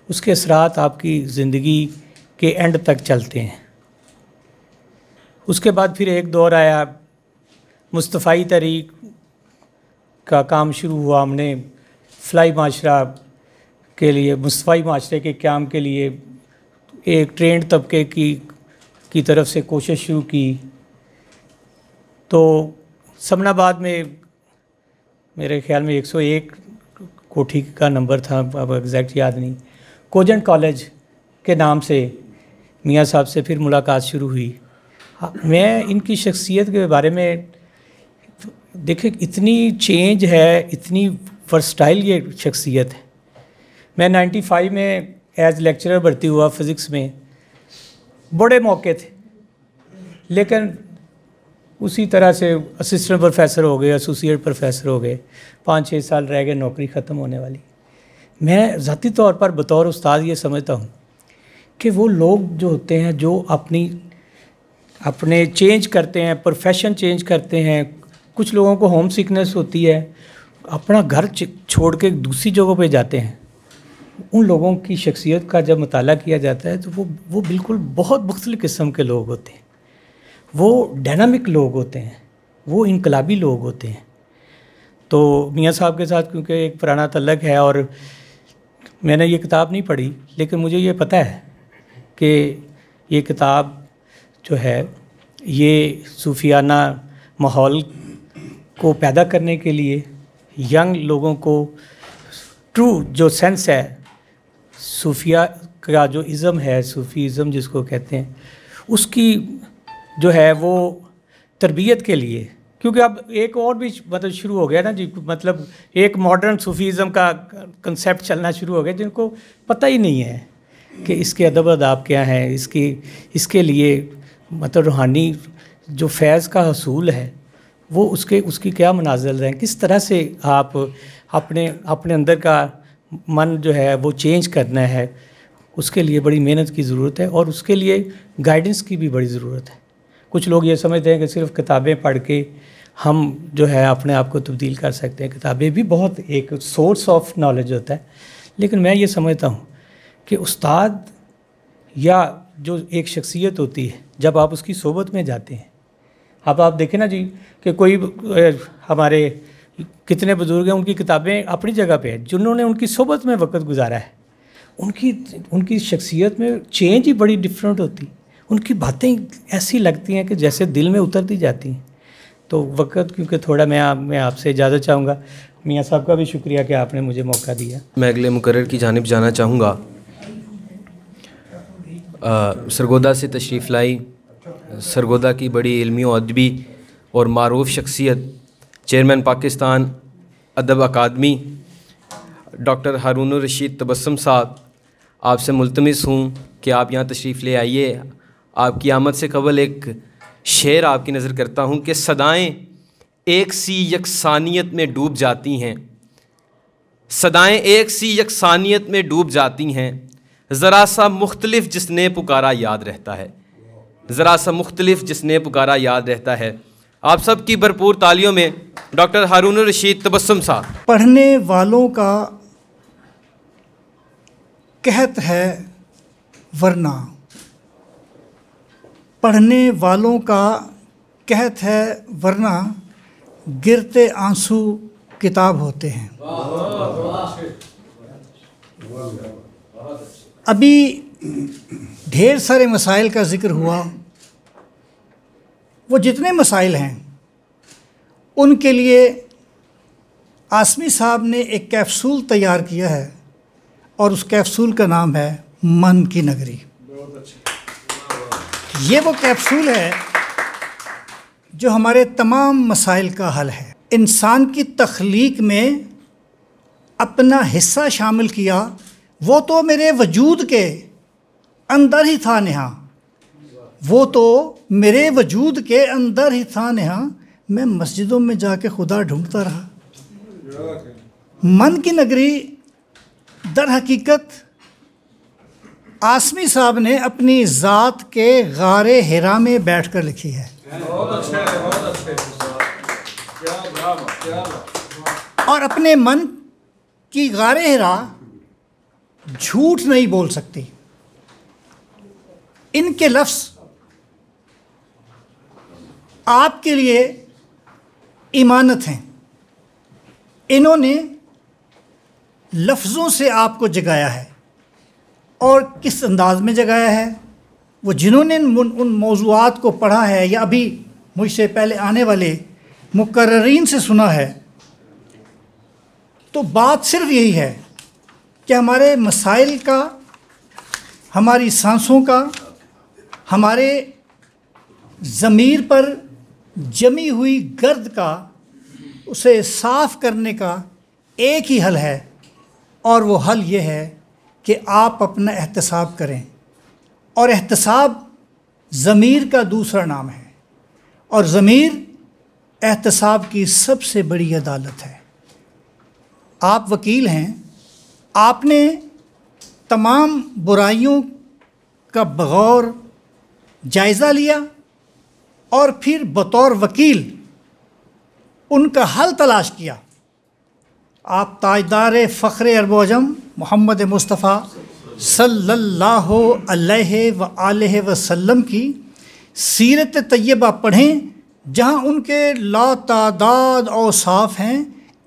اس کے اثرات آپ کی زندگی کے اینڈ تک چلتے ہیں۔ اس کے بعد پھر ایک دور آیا، مصطفی تحریک کا کام شروع ہوا، ہم نے فلاحی معاشرہ کے لیے، مصطفی معاشرے کے قیام کے لیے ایک ٹرینڈ طبقے کی طرف سے کوشش شروع کی۔ تو سمن آباد میں میرے خیال میں 101 کوٹھی کا نمبر تھا، اب ایگزیکٹ یاد نہیں، کوجنٹ کالج کے نام سے میاں صاحب سے پھر ملاقات شروع ہوئی۔ میں ان کی شخصیت کے بارے میں دیکھیں اتنی چینج ہے، اتنی ورسٹائل یہ شخصیت ہے۔ میں 95 میں ایز لیکچرر بھرتی ہوا فزکس میں، بڑے موقع تھے، لیکن اسی طرح سے اسسٹنٹ پروفیسر ہو گئے، ایسوسیٹ پروفیسر ہو گئے، 5-6 سال رہ گئے نوکری ختم ہونے والی۔ میں ذاتی طور پر بطور استاد یہ سمجھتا ہوں کہ وہ لوگ جو ہوتے ہیں جو اپنے چینج کرتے ہیں، پروفیشن چینج کرتے ہیں، کچھ لوگوں کو ہوم سکنس ہوتی ہے، اپنا گھر چھوڑ کے دوسری جگہوں پہ جاتے ہیں، ان لوگوں کی شخصیت کا جب مطالعہ کیا جاتا ہے تو وہ بالکل بہت مختلف قسم کے لوگ ہوتے ہیں، وہ ڈائنامک لوگ ہوتے ہیں، وہ انقلابی لوگ ہوتے ہیں۔ تو میاں صاحب کے ساتھ کیونکہ ایک پرانا تعلق ہے، اور میں نے یہ کتاب نہیں پڑھی، لیکن مجھے یہ پتہ ہے کہ یہ کتاب جو ہے یہ صوفیانہ ماحول کو پیدا کرنے کے لیے، ینگ لوگوں کو ٹرو جو سینس ہے صوفیہ کا، جو ازم ہے، صوفی ازم جس کو کہتے ہیں، اس کی جو ہے وہ تربیت کے لیے، کیونکہ اب ایک اور بھی مطلب شروع ہو گیا نا جی، مطلب ایک ماڈرن صوفی ازم کا کنسیپٹ چلنا شروع ہو گیا جن کو پتہ ہی نہیں ہے کہ اس کے ادب آداب کیا ہیں، اس کے لیے مطلب روحانی جو فیض کا حصول ہے وہ اس کی کیا منازل ہیں، کس طرح سے آپ اپنے اندر کا من جو ہے وہ چینج کرنا ہے، اس کے لیے بڑی محنت کی ضرورت ہے، اور اس کے لیے گائیڈنس کی بھی بڑی ضرورت ہے۔ کچھ لوگ یہ سمجھتے ہیں کہ صرف کتابیں پڑھ کے ہم جو ہے اپنے آپ کو تبدیل کر سکتے ہیں، کتابیں بھی بہت ایک سورس آف نالج ہوتا ہے، لیکن میں یہ سمجھتا ہوں کہ استاد یا جو ایک شخصیت ہوتی ہے جب آپ اس کی صحبت میں جاتے ہیں، اب آپ دیکھیں نا جی کہ کوئی ہمارے کتنے بزرگ ہیں، ان کی کتابیں اپنی جگہ پہ ہیں، جنہوں نے ان کی صحبت میں وقت گزارا ہے، ان کی شخصیت میں چینج ہی بڑی ڈفرینٹ ہوتی، ان کی باتیں ایسی لگتی ہیں کہ جیسے دل میں اترتی جاتی ہیں۔ تو وقت کیونکہ تھوڑا میں آپ سے اجازت چاہوں گا، میاں صاحب کا بھی شکریہ کہ آپ نے مجھے موقع دیا۔ میں اگلے مقرر کی جانب جانا چاہوں گا۔ سرگودا سے تشریف لائی، سرگودا کی بڑی علمی و ادبی اور معروف شخصیت، چیئرمین پاکستان ادب اکادمی ڈاکٹر ہارون الرشید تبسم صاحب، آپ سے ملتمس ہوں کہ آپ یہاں تشریف لے آئیے۔ آپ کی آمد سے قبل ایک شعر آپ کی نظر کرتا ہوں کہ صدائیں ایک سی یکسانیت میں ڈوب جاتی ہیں، صدائیں ایک سی یکسانیت میں ڈوب جاتی ہیں، ذرا سا مختلف جس نے پکارا یاد رہتا ہے، ذرا سا مختلف جس نے پکارا یاد رہتا ہے۔ آپ سب کی بھرپور تالیوں میں ڈاکٹر ہارون الرشید تبسم صاحب۔ پڑھنے والوں کا قحط ہے ورنہ، پڑھنے والوں کا قحط ہے ورنہ گرتے آنسو کتاب ہوتے ہیں۔ ابھی ڈھیر سارے مسائل کا ذکر ہوا، وہ جتنے مسائل ہیں ان کے لیے آسمی صاحب نے ایک کیپسول تیار کیا ہے اور اس کیپسول کا نام ہے من کی نگری۔ یہ وہ کیپسول ہے جو ہمارے تمام مسائل کا حل ہے۔ انسان کی تخلیق میں اپنا حصہ شامل کیا، وہ تو میرے وجود کے اندر ہی تھا نہاں، وہ تو میرے وجود کے اندر ہی تھا نہاں، میں مسجدوں میں جا کے خدا ڈھونڈتا رہا۔ من کی نگری در حقیقت آسمی صاحب نے اپنی ذات کے غار حرا میں بیٹھ کر لکھی ہے، اور اپنے من کی غار حرا جھوٹ نہیں بول سکتی۔ ان کے لفظ آپ کے لیے امانت ہیں، انہوں نے لفظوں سے آپ کو جگایا ہے، اور کس انداز میں جگایا ہے، وہ جنہوں نے ان موضوعات کو پڑھا ہے یا ابھی مجھ سے پہلے آنے والے مقررین سے سنا ہے، تو بات صرف یہی ہے کہ ہمارے مسائل کا، ہماری سانسوں کا، ہمارے ضمیر پر جمی ہوئی گرد کا، اسے صاف کرنے کا ایک ہی حل ہے، اور وہ حل یہ ہے کہ آپ اپنا احتساب کریں، اور احتساب ضمیر کا دوسرا نام ہے، اور ضمیر احتساب کی سب سے بڑی عدالت ہے۔ آپ وکیل ہیں، آپ نے تمام برائیوں کا بغور جائزہ لیا اور پھر بطور وکیل ان کا حل تلاش کیا۔ آپ تاجدار فخر عرب و عجم محمد مصطفیٰ صلی اللہ علیہ وآلہ وسلم کی سیرت طیبہ پڑھیں، جہاں ان کے لاتعداد اوصاف ہیں۔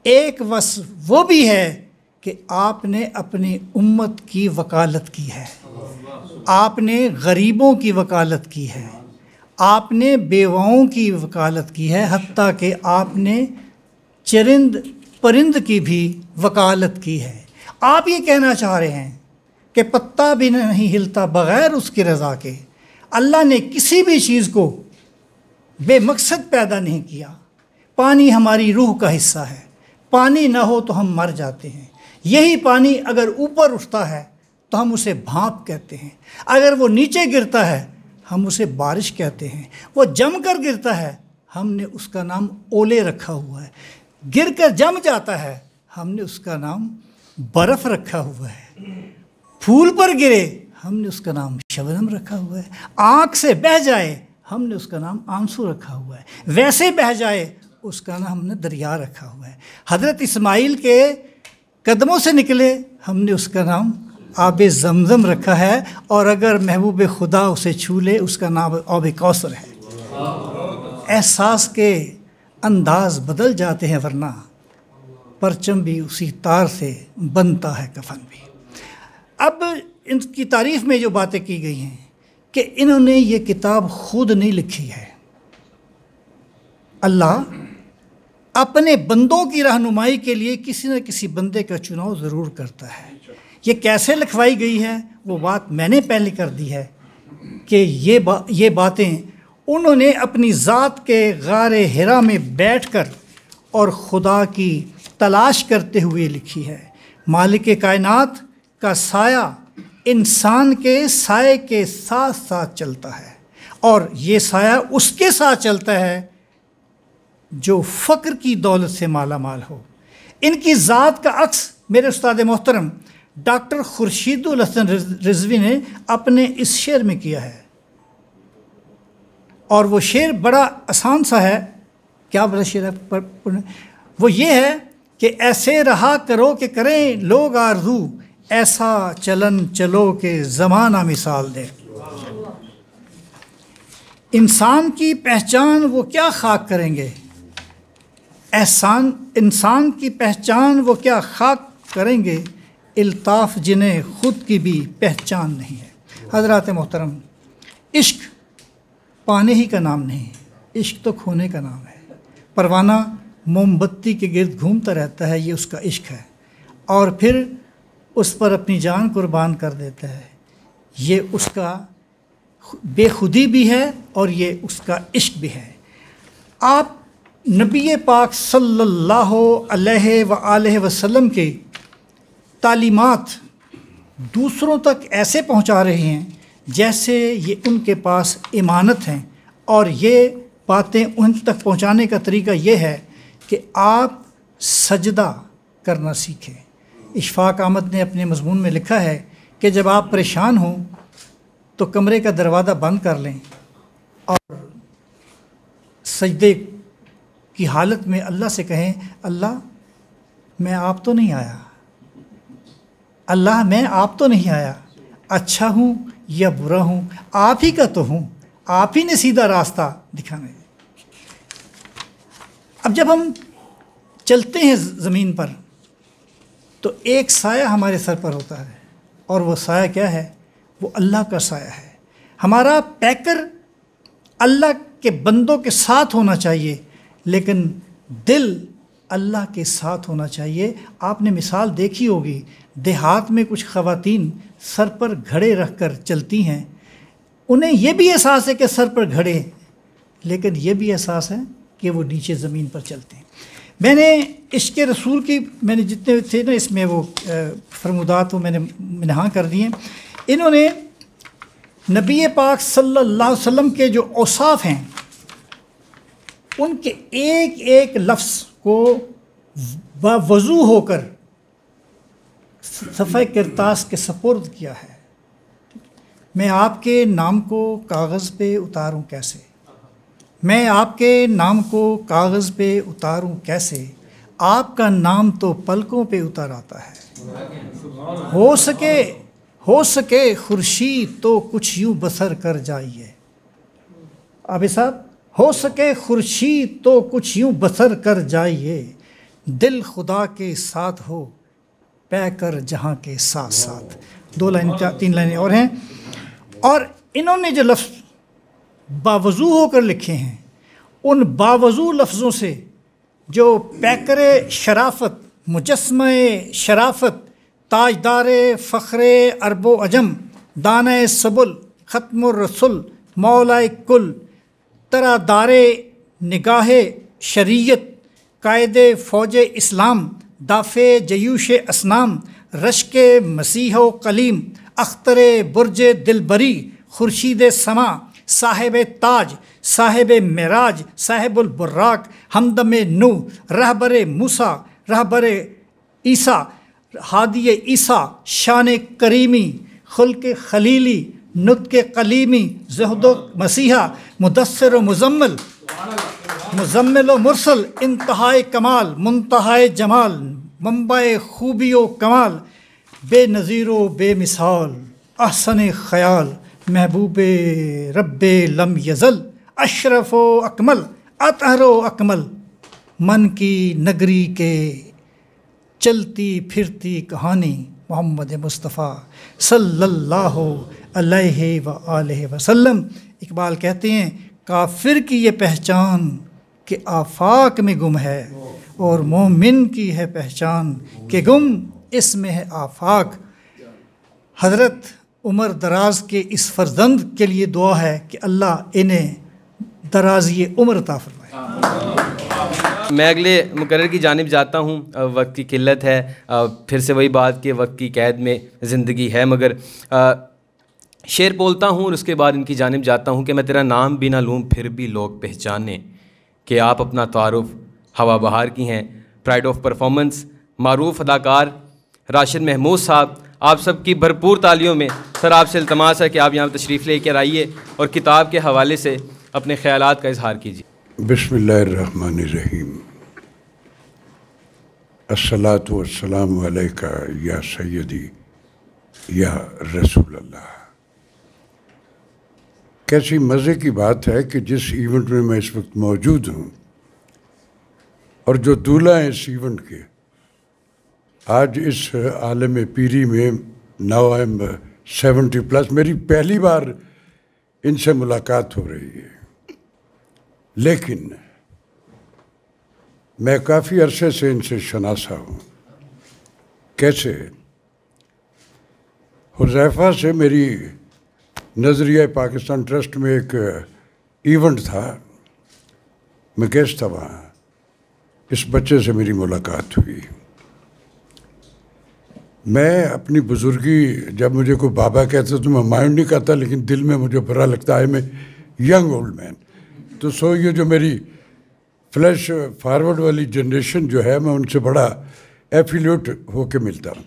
ایک وصف وہ بھی ہے کہ آپ نے اپنی امت کی وکالت کی ہے، آپ نے غریبوں کی وکالت کی ہے، آپ نے بیواؤں کی وکالت کی ہے، حتیٰ کہ آپ نے چرند پرند کی بھی وکالت کی ہے۔ آپ یہ کہنا چاہ رہے ہیں کہ پتا بھی نہیں ہلتا بغیر اس کی رضا کے۔ اللہ نے کسی بھی چیز کو بے مقصد پیدا نہیں کیا۔ پانی ہماری روح کا حصہ ہے، پانی نہ ہو تو ہم مر جاتے ہیں۔ یہی پانی اگر اوپر اٹھتا ہے تو ہم اسے بھانپ کہتے ہیں، اگر وہ نیچے گرتا ہے ہم اسے بارش کہتے ہیں، وہ جم کر گرتا ہے ہم نے اس کا نام اولے رکھا ہوا ہے، گر کر جم جاتا ہے ہم نے اس کا نام برف رکھا ہوا ہے، پھول پر گرے ہم نے اس کا نام شبنم رکھا ہوا ہے، آنکھ سے بہہ جائے ہم نے اس کا نام آنسو رکھا ہوا ہے، ویسے بہہ جائے اس کا نام ہم نے دریا رکھا ہوا ہے۔ حضرت اسماعیل کے قدموں سے نکلے ہم نے اس کا نام آب زمزم رکھا ہے، اور اگر محبوب خدا اسے چھو لے اس کا نام آب کوثر ہے۔ احساس کے انداز بدل جاتے ہیں، ورنہ پرچم بھی اسی تار سے بنتا ہے کفن بھی۔ اب ان کی تعریف میں جو باتیں کی گئی ہیں کہ انہوں نے یہ کتاب خود نہیں لکھی ہے، اللہ اپنے بندوں کی رہنمائی کے لیے کسی نہ کسی بندے کا چناؤ ضرور کرتا ہے۔ یہ کیسے لکھوائی گئی ہے وہ بات میں نے پہلے کر دی ہے کہ یہ باتیں انہوں نے اپنی ذات کے غار حرا میں بیٹھ کر اور خدا کی تلاش کرتے ہوئے لکھی ہے۔ مالک کائنات کا سایہ انسان کے سائے کے ساتھ ساتھ چلتا ہے، اور یہ سایہ اس کے ساتھ چلتا ہے جو فقر کی دولت سے مالا مال ہو۔ ان کی ذات کا عکس میرے استاد محترم ڈاکٹر خورشید الحسن رضوی نے اپنے اس شعر میں کیا ہے، اور وہ شعر بڑا آسان سا ہے. کیا بڑا شعر ہے؟ وہ یہ ہے کہ ایسے رہا کرو کہ کریں لوگ آرزو، ایسا چلن چلو کہ زمانہ مثال دے. انسان کی پہچان وہ کیا خاک کریں گے، انسان کی پہچان وہ کیا خاک کریں گے، الطاف جنہیں خود کی بھی پہچان نہیں ہے. حضرات محترم، عشق پانے ہی کا نام نہیں، عشق تو کھونے کا نام ہے. پروانہ موم بتی کے گرد گھومتا رہتا ہے، یہ اس کا عشق ہے، اور پھر اس پر اپنی جان قربان کر دیتا ہے. یہ اس کا بے خودی بھی ہے اور یہ اس کا عشق بھی ہے. آپ نبی پاک صلی اللہ علیہ وآلہ وسلم کے تعلیمات دوسروں تک ایسے پہنچا رہے ہیں جیسے یہ ان کے پاس امانت ہیں، اور یہ باتیں ان تک پہنچانے کا طریقہ یہ ہے کہ آپ سجدہ کرنا سیکھیں. اشفاق احمد نے اپنے مضمون میں لکھا ہے کہ جب آپ پریشان ہوں تو کمرے کا دروازہ بند کر لیں اور سجدے کی حالت میں اللہ سے کہیں، اللہ میں آپ تو نہیں آیا، اللہ میں آپ تو نہیں آیا، اچھا ہوں یا برا ہوں آپ ہی کا تو ہوں، آپ ہی نے سیدھا راستہ دکھانا ہے. اب جب ہم چلتے ہیں زمین پر تو ایک سایہ ہمارے سر پر ہوتا ہے، اور وہ سایہ کیا ہے؟ وہ اللہ کا سایہ ہے. ہمارا پیکر اللہ کے بندوں کے ساتھ ہونا چاہیے، لیکن دل اللہ کے ساتھ ہونا چاہیے. آپ نے مثال دیکھی ہوگی، دیہات میں کچھ خواتین سر پر گھڑے رکھ کر چلتی ہیں. انہیں یہ بھی احساس ہے کہ سر پر گھڑے، لیکن یہ بھی احساس ہے کہ وہ نیچے زمین پر چلتے ہیں. میں نے عشق رسول کی میں نے جتنے تھے نا اس میں وہ فرمودات وہ میں نے منہا کر دیے. انہوں نے نبی پاک صلی اللہ علیہ وسلم کے جو اوصاف ہیں ان کے ایک ایک لفظ کو باوضو ہو کر صفحہ کرتاس کے سپرد کیا ہے. میں آپ کے نام کو کاغذ پہ اتاروں کیسے، میں آپ کے نام کو کاغذ پہ اتاروں کیسے، آپ کا نام تو پلکوں پہ اتر آتا ہے. ہو سکے خورشید تو کچھ یوں بسر کر جائیے. عابد صاحب، ہو سکے خورشید تو کچھ یوں بسر کر جائیے، دل خدا کے ساتھ ہو پے کر جہاں کے ساتھ ساتھ. 2 لائن 3 لائنیں اور ہیں. اور انہوں نے جو لفظ باوضو ہو کر لکھے ہیں، ان باوضو لفظوں سے جو پیکر شرافت، مجسمہ شرافت، تاجدار فخر عرب و عجم، دانہ سبل، ختم الرسل، مولا کل، ترا دار نگاہ شریعت، قائد فوج اسلام، دافع جیوش اسنام، رشک مسیح و کلیم، اختر برج دلبری، خورشید سما، صاحب تاج، صاحب معراج، صاحب البراق، ہمدم نو، رہبر موسیٰ، رہبر عیسیٰ، ہادی عیسیٰ، شان کریمی، خلق خلیلی، نطق قلیمی، زہد و مسیحا، مدثر و مزمل، مزمل و مرسل، انتہائے کمال، منتہائے جمال، منبع خوبی و کمال، بے نظیر و بے مثال، احسن خیال، محبوب رب لم یزل، اشرف و اکمل، اطہر و اکمل، من کی نگری کے چلتی پھرتی کہانی محمد مصطفیٰ صلی اللہ علیہ وآلہ وسلم. اقبال کہتے ہیں کافر کی یہ پہچان کہ آفاق میں گم ہے، اور مومن کی ہے پہچان کہ گم اس میں ہے آفاق. حضرت عمر دراز کے اس فرزند کے لیے دعا ہے کہ اللہ انہیں درازی عمر عطا فرمائے. میں اگلے مقرر کی جانب جاتا ہوں. وقت کی قلت ہے، پھر سے وہی بات کہ وقت کی قید میں زندگی ہے، مگر شعر بولتا ہوں اور اس کے بعد ان کی جانب جاتا ہوں کہ میں تیرا نام بھی نہ لوں پھر بھی لوگ پہچانے کہ آپ اپنا تعارف ہوا بہار کی ہیں. پرائڈ آف پرفارمنس، معروف اداکار راشد محمود صاحب، آپ سب کی بھرپور تالیوں میں سر آپ سے التماس ہے کہ آپ یہاں تشریف لے کر آئیے اور کتاب کے حوالے سے اپنے خیالات کا اظہار کیجیے۔ بسم اللہ الرحمن الرحیم۔ الصلاۃ والسلام علیکہ یا سیدی یا رسول اللہ۔ کیسی مزے کی بات ہے کہ جس ایونٹ میں اس وقت موجود ہوں اور جو دولہا ہیں اس ایونٹ کے، آج اس عالم پیری میں ناؤ آئی ایم 70+، میری پہلی بار ان سے ملاقات ہو رہی ہے، لیکن میں کافی عرصے سے ان سے شناسا ہوں۔ کیسے؟ حذیفہ سے میری نظریہ پاکستان ٹرسٹ میں ایک ایونٹ تھا، میں گیسٹ تھا وہاں، اس بچے سے میری ملاقات ہوئی۔ میں اپنی بزرگی، جب مجھے کوئی بابا کہتا تو میں مائنڈ نہیں کرتا، لیکن دل میں مجھے برا لگتا ہے، میں ینگ اولڈ مین، تو سو یہ جو میری فلیش فارورڈ والی جنریشن جو ہے، میں ان سے بڑا ایفیلیٹ ہو کے ملتا ہوں۔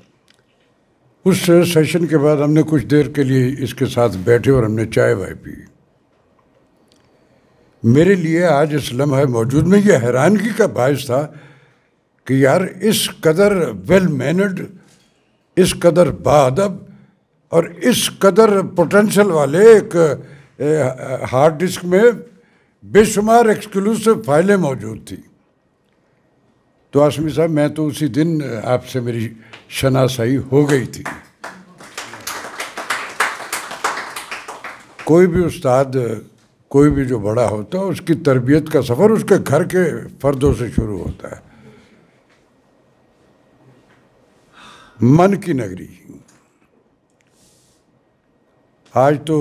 اس سیشن کے بعد ہم نے کچھ دیر کے لیے اس کے ساتھ بیٹھے اور ہم نے چائے وائے پی۔ میرے لیے آج اس لمحہ موجود میں یہ حیرانگی کا باعث تھا کہ یار اس قدر ویل مینرڈ، اس قدر باادب اور اس قدر پوٹینشل والے ایک ہارڈ ڈسک میں بے شمار ایکسکلوسیو فائلیں موجود تھیں۔ تو آسمی صاحب، میں تو اسی دن آپ سے میری شناسائی ہو گئی تھی۔ کوئی بھی استاد، کوئی بھی جو بڑا ہوتا ہے، اس کی تربیت کا سفر اس کے گھر کے فردوں سے شروع ہوتا ہے۔ من کی نگری، آج تو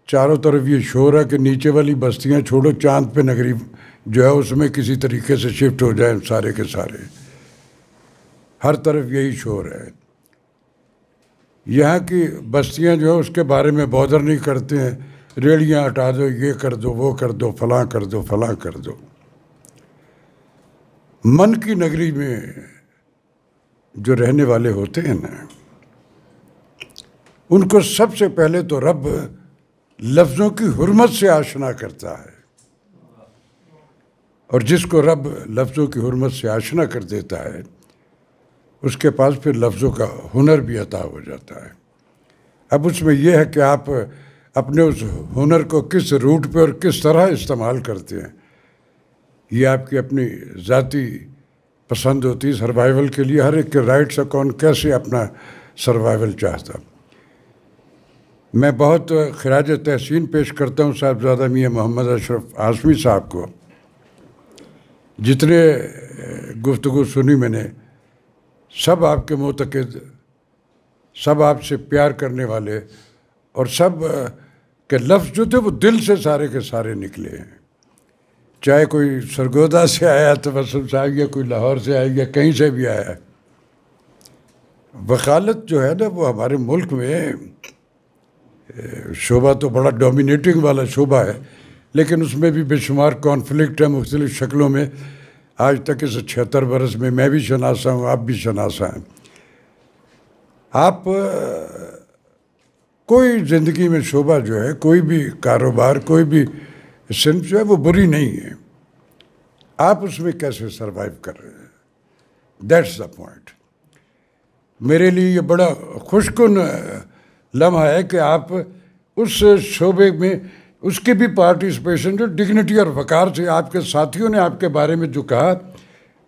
چاروں طرف یہ شور ہے کہ نیچے والی بستیاں چھوڑو، چاند پہ نگری جو ہے اس میں کسی طریقے سے شفٹ ہو جائیں سارے کے سارے، ہر طرف یہی شور ہے۔ یہاں کی بستیاں جو ہے اس کے بارے میں بودر نہیں کرتے ہیں، ریڑیاں ہٹا دو، یہ کر دو، وہ کر دو، فلاں کر دو، فلاں کر دو۔ من کی نگری میں جو رہنے والے ہوتے ہیں نا، ان کو سب سے پہلے تو رب لفظوں کی حرمت سے آشنا کرتا ہے، اور جس کو رب لفظوں کی حرمت سے آشنا کر دیتا ہے، اس کے پاس پھر لفظوں کا ہنر بھی عطا ہو جاتا ہے۔ اب اس میں یہ ہے کہ آپ اپنے اس ہنر کو کس روٹ پہ اور کس طرح استعمال کرتے ہیں، یہ آپ کی اپنی ذاتی پسند ہوتی ہے۔ سروائیول کے لیے ہر ایک کے رائٹس ہے، کون کیسے اپنا سروائیول چاہتا۔ میں بہت خراج تحسین پیش کرتا ہوں صاحبزادہ میاں محمد اشرف ہاشمی صاحب کو۔ جتنے گفتگو سنی میں نے، سب آپ کے معتقد، سب آپ سے پیار کرنے والے، اور سب کے لفظ جو تھے وہ دل سے سارے کے سارے نکلے ہیں۔ چاہے کوئی سرگودا سے آیا تبسم صاحب، یا کوئی لاہور سے آیا، یا کہیں سے بھی آیا ہے۔ وکالت جو ہے نا، وہ ہمارے ملک میں شعبہ تو بڑا ڈومینیٹنگ والا شعبہ ہے، لیکن اس میں بھی بے شمار کانفلکٹ ہے مختلف شکلوں میں۔ آج تک اس 76 برس میں میں بھی شناسا ہوں، آپ بھی شناسا ہیں۔ آپ کوئی زندگی میں شعبہ جو ہے، کوئی بھی کاروبار، کوئی بھی صنف جو ہے وہ بری نہیں ہے، آپ اس میں کیسے سروائیو کر رہے ہیں، دیٹس دا پوائنٹ۔ میرے لیے یہ بڑا خوشکن لمحہ ہے کہ آپ اس شعبے میں اس کی بھی پارٹیسپیشن جو ڈگنیٹی اور وقار سے آپ کے ساتھیوں نے آپ کے بارے میں جو کہا،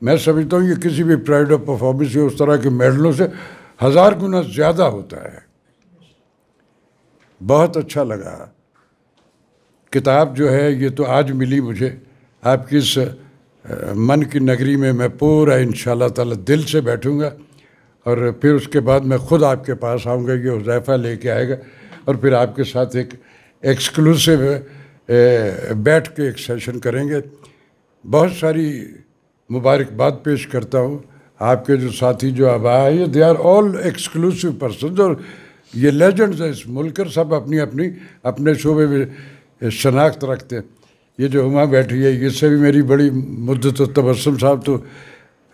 میں سمجھتا ہوں یہ کسی بھی پرائڈ آف پرفارمنس یا اس طرح کے میڈلوں سے 1000 گنا زیادہ ہوتا ہے۔ بہت اچھا لگا۔ کتاب جو ہے یہ تو آج ملی مجھے، آپ کی اس من کی نگری میں پورا انشاءاللہ تعالی دل سے بیٹھوں گا، اور پھر اس کے بعد میں خود آپ کے پاس آؤں گا، یہ حذیفہ لے کے آئے گا، اور پھر آپ کے ساتھ ایک ایکسکلوسیو بیٹھ کے ایک سیشن کریں گے۔ بہت ساری مبارکباد پیش کرتا ہوں۔ آپ کے جو ساتھی جو اب آئے ہیں، they are all exclusive persons, اور یہ لیجنڈز ہیں اس ملک کے، سب اپنی اپنی اپنے شعبے میں شناخت رکھتے ہیں۔ یہ جو ہما بیٹھی ہے، اس سے بھی میری بڑی مدت، تبسم صاحب تو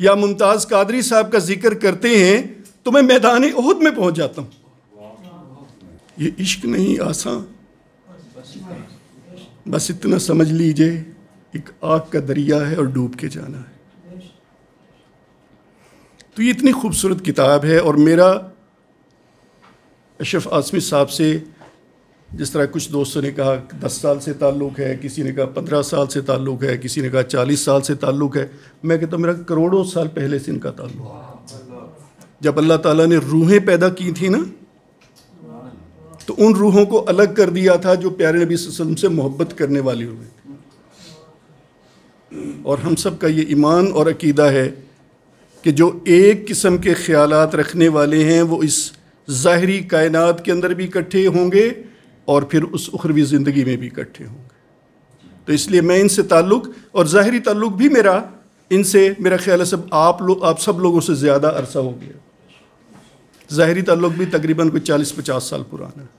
یا ممتاز قادری صاحب کا ذکر کرتے ہیں تو میں میدان احد میں پہنچ جاتا ہوں. یہ عشق نہیں آسان، بس اتنا سمجھ لیجئے ایک آگ کا دریا ہے اور ڈوب کے جانا ہے. تو یہ اتنی خوبصورت کتاب ہے. اور میرا اشرف عاصمی صاحب سے جس طرح کچھ دوستوں نے کہا 10 سال سے تعلق ہے، کسی نے کہا 15 سال سے تعلق ہے، کسی نے کہا 40 سال سے تعلق ہے، میں کہتا ہوں میرا کروڑوں سال پہلے سے ان کا تعلق ہے. جب اللہ تعالیٰ نے روحیں پیدا کی تھی نا، تو ان روحوں کو الگ کر دیا تھا جو پیارے نبی صلی اللہ علیہ وسلم سے محبت کرنے والی روحیں تھیں. اور ہم سب کا یہ ایمان اور عقیدہ ہے کہ جو ایک قسم کے خیالات رکھنے والے ہیں وہ اس ظاہری کائنات کے اندر بھی اکٹھے ہوں گے اور پھر اس اخروی زندگی میں بھی اکٹھے ہوں گے. تو اس لیے میں ان سے تعلق اور ظاہری تعلق بھی میرا ان سے میرا خیال ہے آپ سب لوگوں سے زیادہ عرصہ ہو گیا. ظاہری تعلق بھی تقریباً کوئی 40-50 سال پرانا ہے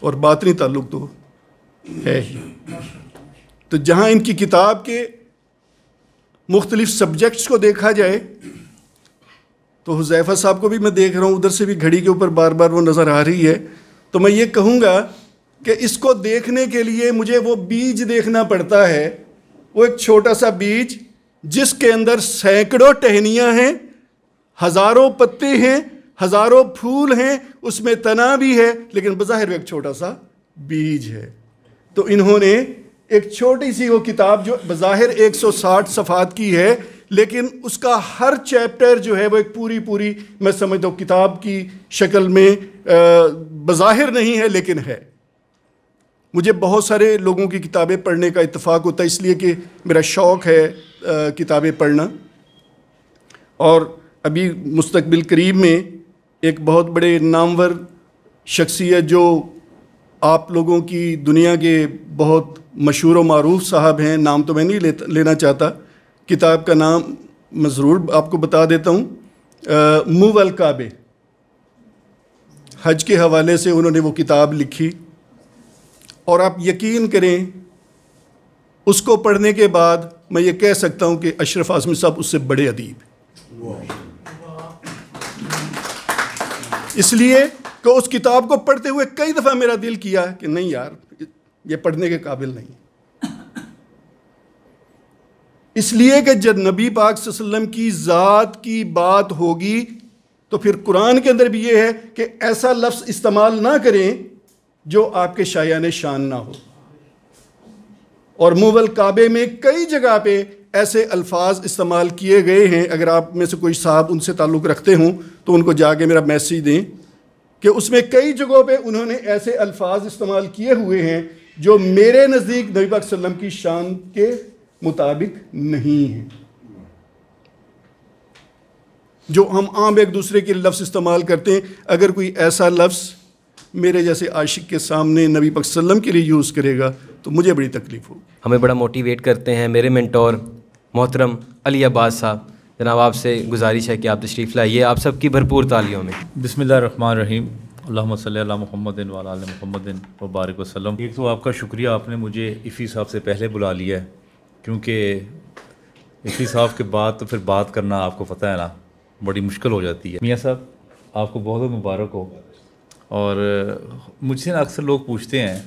اور باطنی تعلق تو ہے ہی. تو جہاں ان کی کتاب کے مختلف سبجیکٹس کو دیکھا جائے تو حذیفہ صاحب کو بھی میں دیکھ رہا ہوں، ادھر سے بھی گھڑی کے اوپر بار بار وہ نظر آ رہی ہے. تو میں یہ کہوں گا کہ اس کو دیکھنے کے لیے مجھے وہ بیج دیکھنا پڑتا ہے، وہ ایک چھوٹا سا بیج جس کے اندر سینکڑوں ٹہنیاں ہیں، ہزاروں پتے ہیں، ہزاروں پھول ہیں، اس میں تنا بھی ہے، لیکن بظاہر ایک چھوٹا سا بیج ہے. تو انہوں نے ایک چھوٹی سی وہ کتاب جو بظاہر 160 صفحات کی ہے، لیکن اس کا ہر چیپٹر جو ہے وہ ایک پوری میں سمجھتا ہوں کتاب کی شکل میں بظاہر نہیں ہے لیکن ہے. مجھے بہت سارے لوگوں کی کتابیں پڑھنے کا اتفاق ہوتا ہے، اس لیے کہ میرا شوق ہے کتابیں پڑھنا. اور ابھی مستقبل قریب میں ایک بہت بڑے نامور شخصیت جو آپ لوگوں کی دنیا کے بہت مشہور و معروف صاحب ہیں، نام تو میں نہیں لینا چاہتا، کتاب کا نام میں ضرور آپ کو بتا دیتا ہوں، منہ الکعبے، حج کے حوالے سے انہوں نے وہ کتاب لکھی. اور آپ یقین کریں اس کو پڑھنے کے بعد میں یہ کہہ سکتا ہوں کہ اشرف عاصمی صاحب اس سے بڑے ادیب ہیں. اس لیے کہ اس کتاب کو پڑھتے ہوئے کئی دفعہ میرا دل کیا کہ نہیں یار یہ پڑھنے کے قابل نہیں. اس لیے کہ جب نبی پاک صلی اللہ علیہ وسلم کی ذات کی بات ہوگی تو پھر قرآن کے اندر بھی یہ ہے کہ ایسا لفظ استعمال نہ کریں جو آپ کے شایان شان نہ ہو. اور منہ الکعبے میں کئی جگہ پہ ایسے الفاظ استعمال کیے گئے ہیں. اگر آپ میں سے کوئی صاحب ان سے تعلق رکھتے ہوں تو ان کو جا کے میرا میسیج دیں کہ اس میں کئی جگہوں پہ انہوں نے ایسے الفاظ استعمال کیے ہوئے ہیں جو میرے نزدیک نبی پاک صلی اللہ علیہ وسلم کی شان کے مطابق نہیں ہیں. جو ہم عام ایک دوسرے کے لفظ استعمال کرتے ہیں، اگر کوئی ایسا لفظ میرے جیسے عاشق کے سامنے نبی پاک صلی اللہ علیہ وسلم کے لیے یوز کرے گا تو مجھے بڑی تکلیف ہوگی. ہمیں بڑا موٹیویٹ کرتے ہیں میرے مینٹور محترم علی عباس صاحب. جناب آپ سے گزارش ہے کہ آپ تشریف لائیے، آپ سب کی بھرپور تالیوں میں. بسم اللہ الرحمن الرحیم. اللہم صلی علی محمد وعلی آل محمد وبارک وسلم. ایک تو آپ کا شکریہ، آپ نے مجھے افی صاحب سے پہلے بلا لیا ہے، کیونکہ افی صاحب کے بعد تو پھر بات کرنا آپ کو پتہ ہے نا بڑی مشکل ہو جاتی ہے. میاں صاحب آپ کو بہت بہت مبارک ہو. اور مجھ سے نا اکثر لوگ پوچھتے ہیں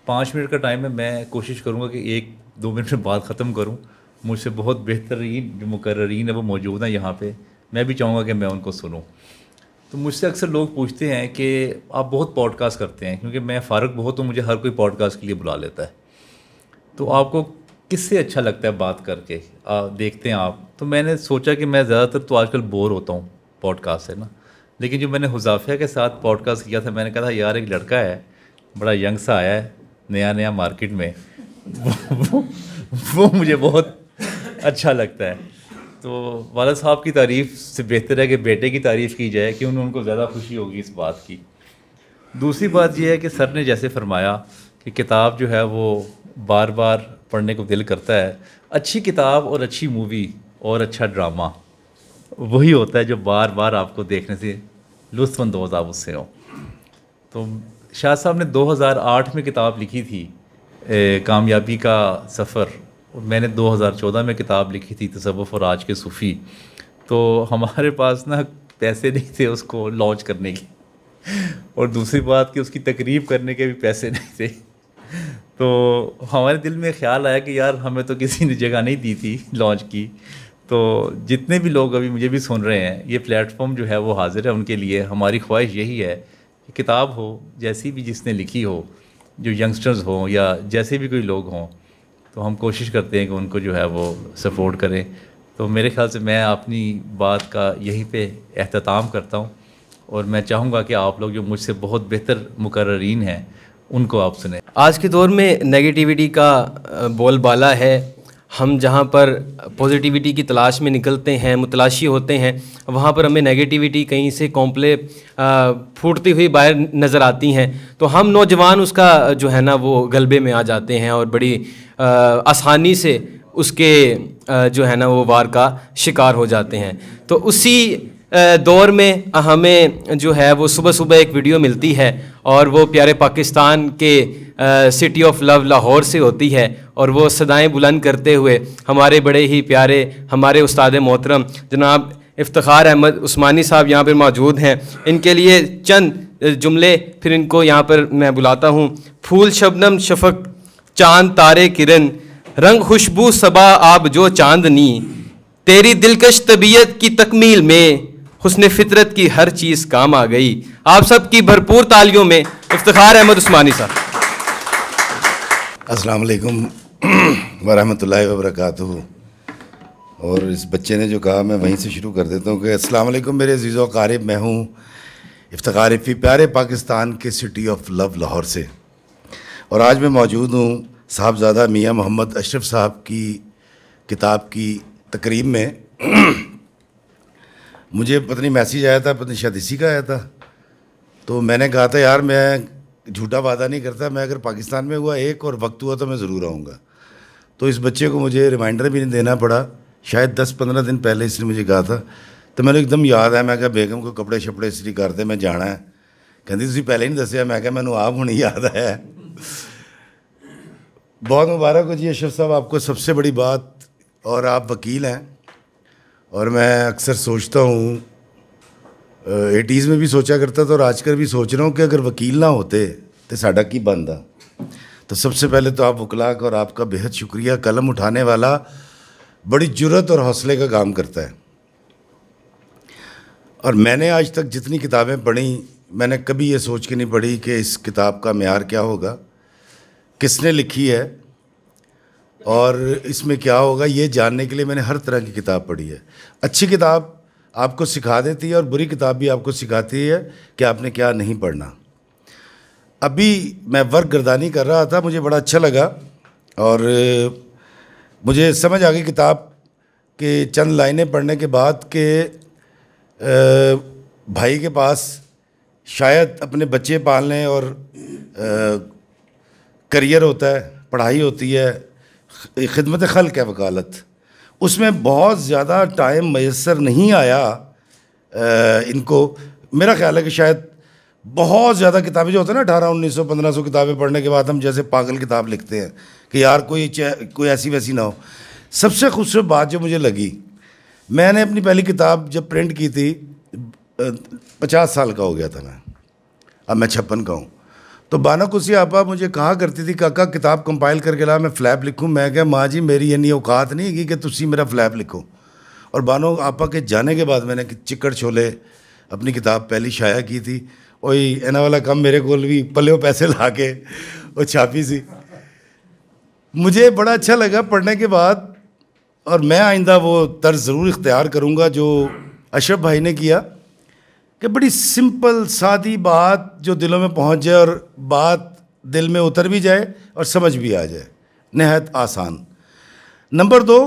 5 منٹ کا ٹائم ہے، میں کوشش کروں گا کہ 1-2 منٹ میں بات ختم کروں. مجھ سے بہت بہترین جو مقررین ہیں وہ موجود ہیں یہاں پہ، میں بھی چاہوں گا کہ میں ان کو سنوں. تو مجھ سے اکثر لوگ پوچھتے ہیں کہ آپ بہت پوڈ کاسٹ کرتے ہیں، کیونکہ میں فارغ بہت ہوں، مجھے ہر کوئی پوڈ کاسٹ کے لیے بلا لیتا ہے. تو آپ کو کس سے اچھا لگتا ہے بات کر کے دیکھتے ہیں آپ؟ تو میں نے سوچا کہ میں زیادہ تر تو آج کل بور ہوتا ہوں پوڈ کاسٹ سے نا، لیکن جو میں نے حذیفہ کے ساتھ پوڈ کاسٹ کیا تھا، میں نے کہا تھا یار ایک لڑکا ہے بڑا ینگ سا آیا ہے نیا مارکیٹ میں، وہ مجھے بہت اچھا لگتا ہے. تو والد صاحب کی تعریف سے بہتر ہے کہ بیٹے کی تعریف کی جائے کہ ان کو زیادہ خوشی ہوگی اس بات کی. دوسری بات یہ ہے کہ سر نے جیسے فرمایا کہ کتاب جو ہے وہ بار بار پڑھنے کو دل کرتا ہے. اچھی کتاب اور اچھی مووی اور اچھا ڈرامہ وہی ہوتا ہے جو بار بار آپ کو دیکھنے سے لطف اندوز آپ اس سے ہوں. تو شاہ صاحب نے 2008 میں کتاب لکھی تھی کامیابی کا سفر میں نے 2014 میں کتاب لکھی تھی تصوف اور آج کے صوفی. تو ہمارے پاس نا پیسے نہیں تھے اس کو لانچ کرنے کے, اور دوسری بات کہ اس کی تقریب کرنے کے بھی پیسے نہیں تھے. تو ہمارے دل میں خیال آیا کہ یار ہمیں تو کسی نے جگہ نہیں دی تھی لانچ کی. تو جتنے بھی لوگ ابھی مجھے بھی سن رہے ہیں, یہ پلیٹ فارم جو ہے وہ حاضر ہے ان کے لیے. ہماری خواہش یہی ہے کہ کتاب ہو جیسی بھی جس نے لکھی ہو, جو ینگسٹرز ہوں یا جیسے بھی کوئی لوگ ہوں, تو ہم کوشش کرتے ہیں کہ ان کو جو ہے وہ سپورٹ کریں. تو میرے خیال سے میں اپنی بات کا یہیں پہ اختتام کرتا ہوں, اور میں چاہوں گا کہ آپ لوگ جو مجھ سے بہت بہتر مقررین ہیں ان کو آپ سنیں. آج کے دور میں نگیٹیوٹی کا بول بالا ہے. ہم جہاں پر پازیٹیوٹی کی تلاش میں نکلتے ہیں, متلاشی ہوتے ہیں, وہاں پر ہمیں نگیٹیوٹی کہیں سے کمپلے پھوٹتی ہوئی باہر نظر آتی ہیں. تو ہم نوجوان اس کا جو ہے نا وہ غلبے میں آ جاتے ہیں اور بڑی آسانی سے اس کے جو ہے نا وہ وار کا شکار ہو جاتے ہیں. تو اسی دور میں ہمیں جو ہے وہ صبح صبح ایک ویڈیو ملتی ہے, اور وہ پیارے پاکستان کے سٹی آف لو لاہور سے ہوتی ہے, اور وہ صدائیں بلند کرتے ہوئے ہمارے بڑے ہی پیارے ہمارے استاد محترم جناب افتخار احمد عثمانی صاحب یہاں پر موجود ہیں. ان کے لیے چند جملے پھر ان کو یہاں پر میں بلاتا ہوں. پھول شبنم شفق چاند تارے کرن, رنگ خوشبو صبا آب جو چاندنی, تیری دلکش طبیعت کی تکمیل میں حسن فطرت کی ہر چیز کام آ گئی. آپ سب کی بھرپور تالیوں میں افتخار احمد عثمانی صاحب. السلام علیکم ورحمۃ اللہ وبرکاتہ. اور اس بچے نے جو کہا میں وہیں سے شروع کر دیتا ہوں کہ السلام علیکم میرے عزیز و اقارب, میں ہوں افتخار افی پیارے پاکستان کے سٹی آف لو لاہور سے, اور آج میں موجود ہوں صاحبزادہ میاں محمد اشرف صاحب کی کتاب کی تقریب میں. مجھے پتہ نہیں میسیج آیا تھا, پتہ نہیں شاید اسی کا آیا تھا, تو میں نے کہا تھا یار میں جھوٹا وعدہ نہیں کرتا, میں اگر پاکستان میں ہوا ایک اور وقت ہوا تو میں ضرور آؤں گا. تو اس بچے کو مجھے ریمائنڈر بھی نہیں دینا پڑا, شاید 10-15 دن پہلے اس نے مجھے کہا تھا. تو میں نے ایک دم یاد ہے, میں کہا بیگم کو کپڑے شپڑے استری کرتے میں جانا ہے. کہتی تسی پہلے نہیں دسیا. میں کہا مینوں آپ ہونی یاد ہے. بہت مبارک ہو جی اشرف صاحب آپ کو, سب سے بڑی بات, اور آپ وکیل ہیں. اور میں اکثر سوچتا ہوں, 80s میں بھی سوچا کرتا تھا اور آج کل بھی سوچ رہا ہوں کہ اگر وکیل نہ ہوتے تو ساڈا کی بنتا. تو سب سے پہلے تو آپ وکلا کا اور آپ کا بہت شکریہ. قلم اٹھانے والا بڑی جرت اور حوصلے کا کام کرتا ہے. اور میں نے آج تک جتنی کتابیں پڑھیں, میں نے کبھی یہ سوچ کے نہیں پڑھی کہ اس کتاب کا معیار کیا ہوگا, کس نے لکھی ہے, اور اس میں کیا ہوگا. یہ جاننے کے لیے میں نے ہر طرح کی کتاب پڑھی ہے. اچھی کتاب آپ کو سکھا دیتی ہے اور بری کتاب بھی آپ کو سکھاتی ہے کہ آپ نے کیا نہیں پڑھنا. ابھی میں ورک گردانی کر رہا تھا, مجھے بڑا اچھا لگا اور مجھے سمجھ آ گئی کتاب کے چند لائنیں پڑھنے کے بعد کہ بھائی کے پاس شاید اپنے بچے پالنے اور کریئر ہوتا ہے, پڑھائی ہوتی ہے, خدمت خلق ہے وکالت, اس میں بہت زیادہ ٹائم میسر نہیں آیا ان کو. میرا خیال ہے کہ شاید بہت زیادہ کتابیں جو ہوتے ہیں نا 1800 1500 کتابیں پڑھنے کے بعد ہم جیسے پاگل کتاب لکھتے ہیں کہ یار کوئی ایسی ویسی نہ ہو. سب سے خوبصورت بات جو مجھے لگی, میں نے اپنی پہلی کتاب جب پرنٹ کی تھی 50 سال کا ہو گیا تھا میں, اب میں 56 کا ہوں. تو بانا کسی آپا مجھے کہا کرتی تھی کاکا کتاب کمپائل کر کے لا میں فلیپ لکھوں. میں کہا ماں جی میری ینی اوقات نہیں ہے کہ تسی میرا فلیپ لکھو. اور بانو آپا کے جانے کے بعد میں نے چکر چھولے اپنی کتاب پہلی شائع کی تھی. وہی اینا والا کم میرے کو بھی پلیوں پیسے لا کے وہ چھاپی سی. مجھے بڑا اچھا لگا پڑھنے کے بعد, اور میں آئندہ وہ طرز ضرور اختیار کروں گا جو اشرف بھائی نے کیا کہ بڑی سمپل سادی بات جو دلوں میں پہنچ جائے اور بات دل میں اتر بھی جائے اور سمجھ بھی آ جائے, نہایت آسان. نمبر 2,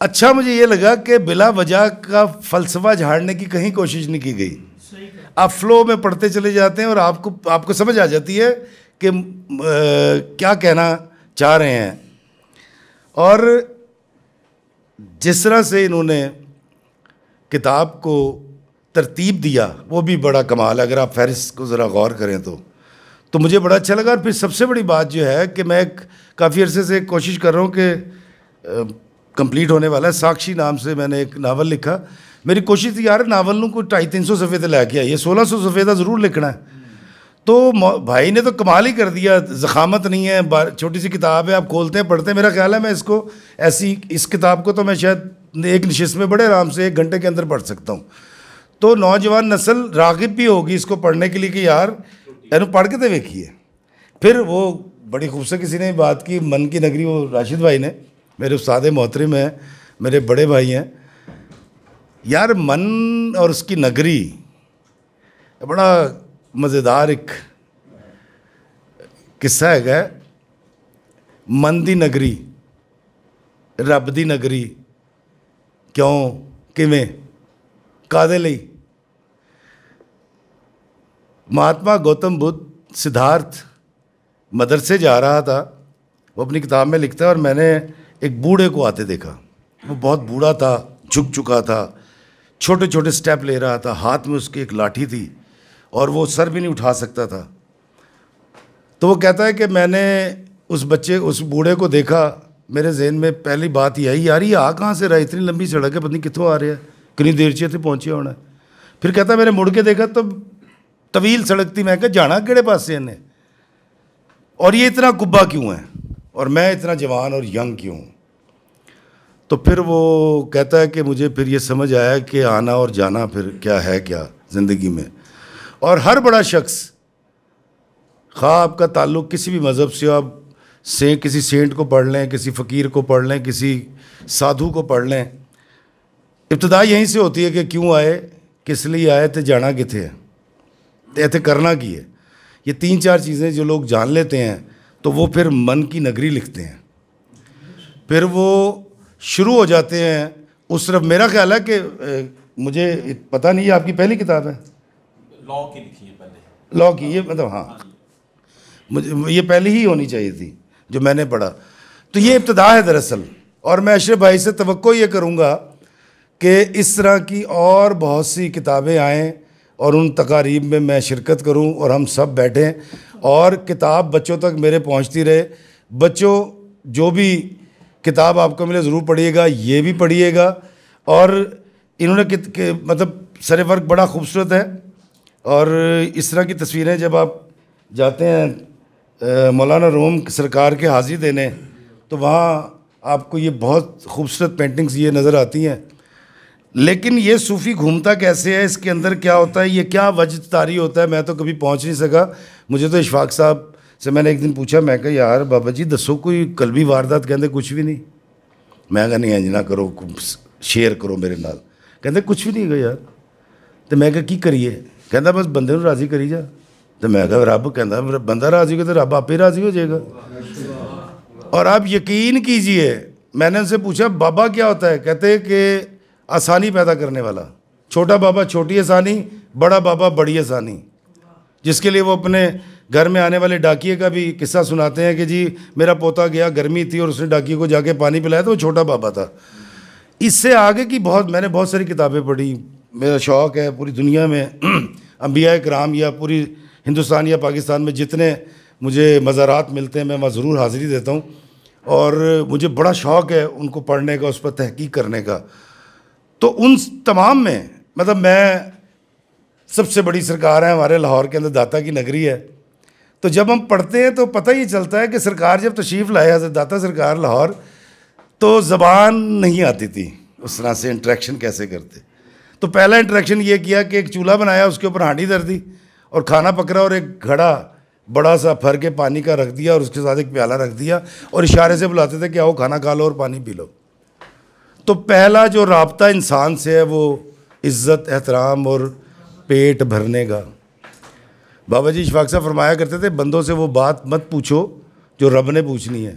اچھا مجھے یہ لگا کہ بلا وجہ کا فلسفہ جھاڑنے کی کہیں کوشش نہیں کی گئی. آپ فلو میں پڑھتے چلے جاتے ہیں اور آپ کو سمجھ آ جاتی ہے کہ کیا کہنا چاہ رہے ہیں. اور جس طرح سے انہوں نے کتاب کو ترتیب دیا وہ بھی بڑا کمال ہے. اگر آپ فہرست کو ذرا غور کریں تو مجھے بڑا اچھا لگا. اور پھر سب سے بڑی بات جو ہے کہ میں کافی عرصے سے کوشش کر رہا ہوں کہ کمپلیٹ ہونے والا ہے. ساکشی نام سے میں نے ایک ناول لکھا. میری کوشش تھی یار ناول نوں کوئی 250-300 صفحے تے لے کے آئیے, 1600 صفحے دا ضرور لکھنا ہے. تو بھائی نے تو کمال ہی کر دیا, ضخامت نہیں ہے, چھوٹی سی کتاب ہے, آپ کھولتے ہیں پڑھتے ہیں. میرا خیال ہے میں اس کو اس کتاب کو تو میں شاید ایک نشست میں بڑے آرام سے 1 گھنٹے کے اندر پڑھ سکتا ہوں. تو نوجوان نسل راغب بھی ہوگی اس کو پڑھنے کے لیے کہ یار اینو پڑھ کے تو دیکھیے. پھر وہ بڑی خوبصورت کسی نے بات کی, من کی نگری, وہ راشد بھائی نے, میرے استاد محترم ہیں, میرے بڑے بھائی ہیں. یار من اور اس کی نگری بڑا مزیدار ایک قصہ ہے. من دی نگری رب دی نگری کیوں کیویں کادے لئی. مہاتما گوتم بدھ سدھارتھ مدرسے جا رہا تھا, وہ اپنی کتاب میں لکھتا ہے, اور میں نے ایک بوڑھے کو آتے دیکھا. وہ بہت بوڑھا تھا, جھک چکا تھا, چھوٹے چھوٹے سٹیپ لے رہا تھا, ہاتھ میں اس کی ایک لاٹھی تھی اور وہ سر بھی نہیں اٹھا سکتا تھا. تو وہ کہتا ہے کہ میں نے اس بوڑھے کو دیکھا, میرے ذہن میں پہلی بات یہ آئی, یار یہ آ کہاں سے رہا ہے, اتنی لمبی سڑک ہے, پتہ نہیں کتوں آ رہا ہے, کتنی دیر سے پہنچے ہونا ہے. پھر کہتا ہے میں نے مڑ کے دیکھا تو طویل سڑک تھی. میں کہا جانا کہڑے پاسے انہیں, اور یہ اتنا کبا کیوں ہے, اور میں اتنا جوان اور ینگ کیوں. تو پھر وہ کہتا ہے کہ مجھے پھر یہ سمجھ آیا کہ آنا اور جانا پھر کیا ہے کیا زندگی میں. اور ہر بڑا شخص, خواہ آپ کا تعلق کسی بھی مذہب سے, آپ کسی سینٹ کو پڑھ لیں, کسی فقیر کو پڑھ لیں, کسی سادھو کو پڑھ لیں, ابتدا یہیں سے ہوتی ہے کہ کیوں آئے, کس لیے آئے, تے جانا کتھے ہے, تے ایتھے کرنا کی ہے. یہ 3-4 چیزیں جو لوگ جان لیتے ہیں تو وہ پھر من کی نگری لکھتے ہیں. پھر وہ شروع ہو جاتے ہیں اس طرف. میرا خیال ہے کہ مجھے پتہ نہیں, یہ آپ کی پہلی کتاب ہے لاء کی لکھی ہے پہلے, لاء کی, یہ مطلب ہاں مجھے یہ پہلی ہی ہونی چاہیے تھی جو میں نے پڑھا. تو یہ ابتدا ہے دراصل. اور میں اشرف بھائی سے توقع یہ کروں گا کہ اس طرح کی اور بہت سی کتابیں آئیں اور ان تقاریب میں میں شرکت کروں, اور ہم سب بیٹھیں اور کتاب بچوں تک میرے پہنچتی رہے. بچوں جو بھی کتاب آپ کو ملے ضرور پڑھیے گا, یہ بھی پڑھیے گا. اور انہوں نے مطلب سر ورق بڑا خوبصورت ہے, اور اس طرح کی تصویریں جب آپ جاتے ہیں مولانا روم سرکار کے حاضری دینے, تو وہاں آپ کو یہ بہت خوبصورت پینٹنگز یہ نظر آتی ہیں. لیکن یہ صوفی گھومتا کیسے ہے, اس کے اندر کیا ہوتا ہے, یہ کیا وجد طاری ہوتا ہے, میں تو کبھی پہنچ نہیں سکا. مجھے تو اشفاق صاحب سے میں نے ایک دن پوچھا, میں کہا یار بابا جی دسو کوئی قلبی واردات, کہتے کچھ بھی نہیں. میں کہا نہیں انج نہ کرو, شیئر کرو میرے نال. کہتے کچھ بھی نہیں گا یار. تو میں کہا کی کریے, کہتا بس بندے کو راضی کری جا. تو میں کہا رب, کہتا بندہ راضی ہو تو رب آپ ہی راضی ہو جائے گا. اور آپ یقین کیجئے, میں نے ان سے پوچھا بابا کیا ہوتا ہے, کہتے کہ آسانی پیدا کرنے والا. چھوٹا بابا چھوٹی آسانی, بڑا بابا بڑی آسانی. جس کے لیے وہ اپنے گھر میں آنے والے ڈاکیے کا بھی قصہ سناتے ہیں کہ جی میرا پوتا گیا, گرمی تھی اور اس نے ڈاکیے کو جا کے پانی پلایا, تو وہ چھوٹا بابا تھا. اس سے آگے کی میں نے بہت ساری کتابیں پڑھی. میرا شوق ہے پوری دنیا میں انبیاء کرام یا پوری ہندوستان یا پاکستان میں جتنے مجھے مزارات ملتے ہیں میں وہاں ضرور حاضری دیتا ہوں. اور مجھے بڑا شوق ہے ان کو پڑھنے کا, اس پر تحقیق کرنے کا. تو ان تمام میں مطلب میں سب سے بڑی سرکار ہے ہمارے لاہور کے اندر, داتا کی نگری ہے. تو جب ہم پڑھتے ہیں تو پتہ ہی چلتا ہے کہ سرکار جب تشریف لائے حضرت داتا سرکار لاہور, تو زبان نہیں آتی تھی اس طرح سے انٹریکشن کیسے کرتے. تو پہلا انٹریکشن یہ کیا کہ ایک چولہا بنایا, اس کے اوپر ہانڈی دھر دی اور کھانا پکڑا, اور ایک گھڑا بڑا سا پھر کے پانی کا رکھ دیا, اور اس کے ساتھ ایک پیالہ رکھ دیا, اور اشارے سے بلاتے تھے کہ آؤ کھانا کھا لو اور پانی پی لو. تو پہلا جو رابطہ انسان سے ہے وہ عزت, احترام اور پیٹ بھرنے کا. بابا جی اشفاق صاحب فرمایا کرتے تھے بندوں سے وہ بات مت پوچھو جو رب نے پوچھنی ہے.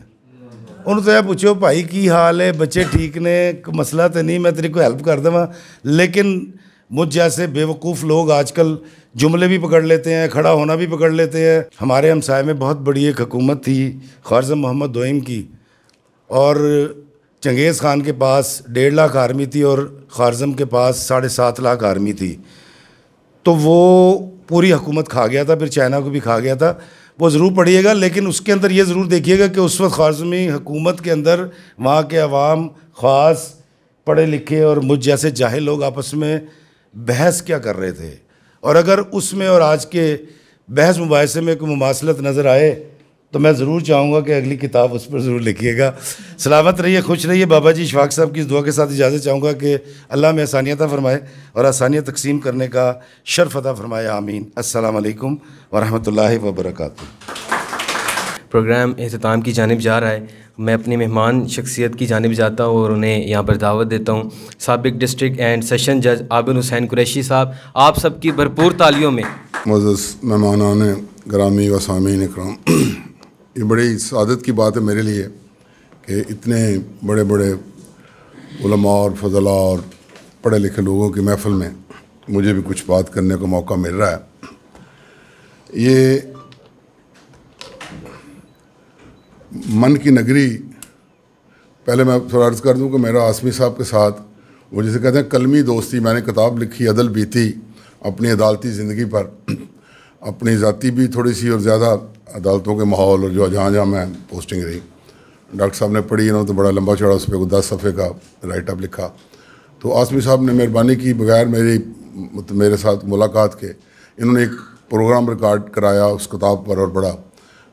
انہوں تو یہ پوچھو بھائی کی حال ہے, بچے ٹھیک نے, مسئلہ تو نہیں, میں تیری کو ہیلپ کر دوں. لیکن مجھ جیسے بے وقوف لوگ آج کل جملے بھی پکڑ لیتے ہیں, کھڑا ہونا بھی پکڑ لیتے ہیں. ہمارے ہمسائے میں بہت بڑی ایک حکومت تھی خوارزم محمد دوئم کی, اور چنگیز خان کے پاس 1.5 لاکھ آرمی تھی اور خوارزم کے پاس 7.5 لاکھ آرمی تھی. تو وہ پوری حکومت کھا گیا تھا, پھر چائنا کو بھی کھا گیا تھا. وہ ضرور پڑھیے گا، لیکن اس کے اندر یہ ضرور دیکھیے گا کہ اس وقت خوارزمی حکومت کے اندر وہاں کے عوام خاص پڑھے لکھے اور مجھ جیسے جاہل لوگ آپس میں بحث کیا کر رہے تھے، اور اگر اس میں اور آج کے بحث مباحثے میں کوئی مماثلت نظر آئے تو میں ضرور چاہوں گا کہ اگلی کتاب اس پر ضرور لکھیے گا۔ سلامت رہیے، خوش رہیے۔ بابا جی اشفاق صاحب کی اس دعا کے ساتھ اجازت چاہوں گا کہ اللہ میں آسانیت عطا فرمائے اور آسانیت تقسیم کرنے کا شرف عطا فرمائے، آمین۔ السلام علیکم ورحمۃ اللہ وبرکاتہ۔ پروگرام اختتام کی جانب جا رہا ہے، میں اپنی مہمان شخصیت کی جانب جاتا ہوں اور انہیں یہاں پر دعوت دیتا ہوں۔ سابق ڈسٹرکٹ اینڈ سیشن جج عابد حسین قریشی صاحب، آپ سب کی بھرپور تالیوں میں۔ معزز مہمانان گرامی و سامعین اکرام، یہ بڑی سعادت کی بات ہے میرے لیے کہ اتنے بڑے بڑے علماء اور فضلاء اور پڑھے لکھے لوگوں کی محفل میں مجھے بھی کچھ بات کرنے کا موقع مل رہا ہے۔ یہ من کی نگری، پہلے میں تھوڑا عرض کر دوں کہ میرا آسمی صاحب کے ساتھ وہ جسے کہتے ہیں کلمی دوستی، میں نے کتاب لکھی عدل بیتی اپنی عدالتی زندگی پر، اپنی ذاتی بھی تھوڑی سی اور زیادہ عدالتوں کے ماحول اور جو جہاں جہاں میں پوسٹنگ رہی، ڈاکٹر صاحب نے پڑھی، انہوں نے تو بڑا لمبا چوڑا اس پہ 10 صفحے کا رائٹ اپ لکھا۔ تو آسمی صاحب نے مہربانی کی بغیر میرے ساتھ ملاقات کے انہوں نے ایک پروگرام ریکارڈ کرایا اس کتاب پر اور بڑا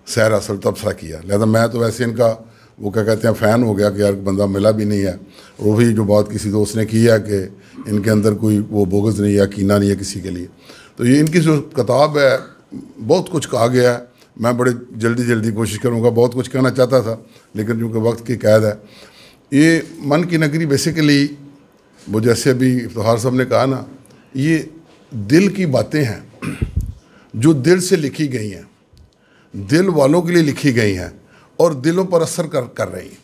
سیر اثر تبصرہ کیا، لہذا میں تو ویسے ان کا وہ کیا کہتے ہیں فین ہو گیا کہ یار بندہ ملا بھی نہیں ہے، وہ بھی جو بات کسی دوست نے کی ہے کہ ان کے اندر کوئی وہ بغض نہیں ہے، کینہ نہیں ہے کسی کے لیے۔ تو یہ ان کی جو کتاب ہے بہت کچھ کہا گیا ہے، میں بڑے جلدی کوشش کروں گا، بہت کچھ کہنا چاہتا تھا لیکن چونکہ وقت کی قید ہے۔ یہ من کی نگری بیسیکلی وہ جیسے ابھی افتخار صاحب نے کہا نا، یہ دل کی باتیں ہیں جو دل سے لکھی گئی ہیں، دل والوں کے لیے لکھی گئی ہیں اور دلوں پر اثر کر رہی ہیں،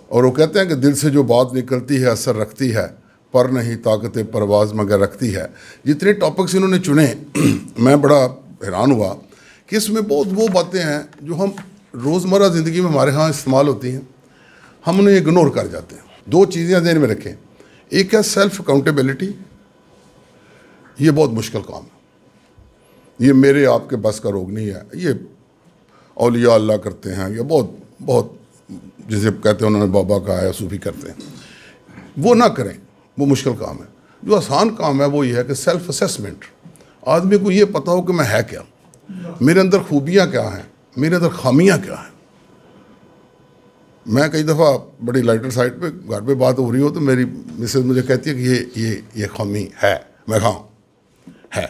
اور وہ کہتے ہیں کہ دل سے جو بات نکلتی ہے اثر رکھتی ہے، پر نہیں طاقت پرواز مگر رکھتی ہے۔ جتنے ٹاپکس انہوں نے چنے میں بڑا حیران ہوا کہ اس میں بہت وہ باتیں ہیں جو ہم روزمرہ زندگی میں ہمارے ہاں استعمال ہوتی ہیں، ہم انہیں اگنور کر جاتے ہیں۔ دو چیزیں ذہن میں رکھیں، ایک ہے سیلف اکاؤنٹیبلٹی، یہ بہت مشکل کام ہے، یہ میرے آپ کے بس کا روگ نہیں ہے، یہ اولیاء اللہ کرتے ہیں، یہ بہت جسے کہتے ہیں انہوں نے بابا کہا ہے صوفی کرتے ہیں، وہ نہ کریں، وہ مشکل کام ہے۔ جو آسان کام ہے وہ یہ ہے کہ سیلف اسیسمنٹ، آدمی کو یہ پتہ ہو کہ میں ہے کیا، میرے اندر خوبیاں کیا ہیں، میرے اندر خامیاں کیا ہیں۔ میں کئی دفعہ بڑی لائٹر سائڈ پہ گھر پہ بات ہو رہی ہو تو میری مسز مجھے کہتی ہے کہ یہ خامی ہے، میں کہاں ہے،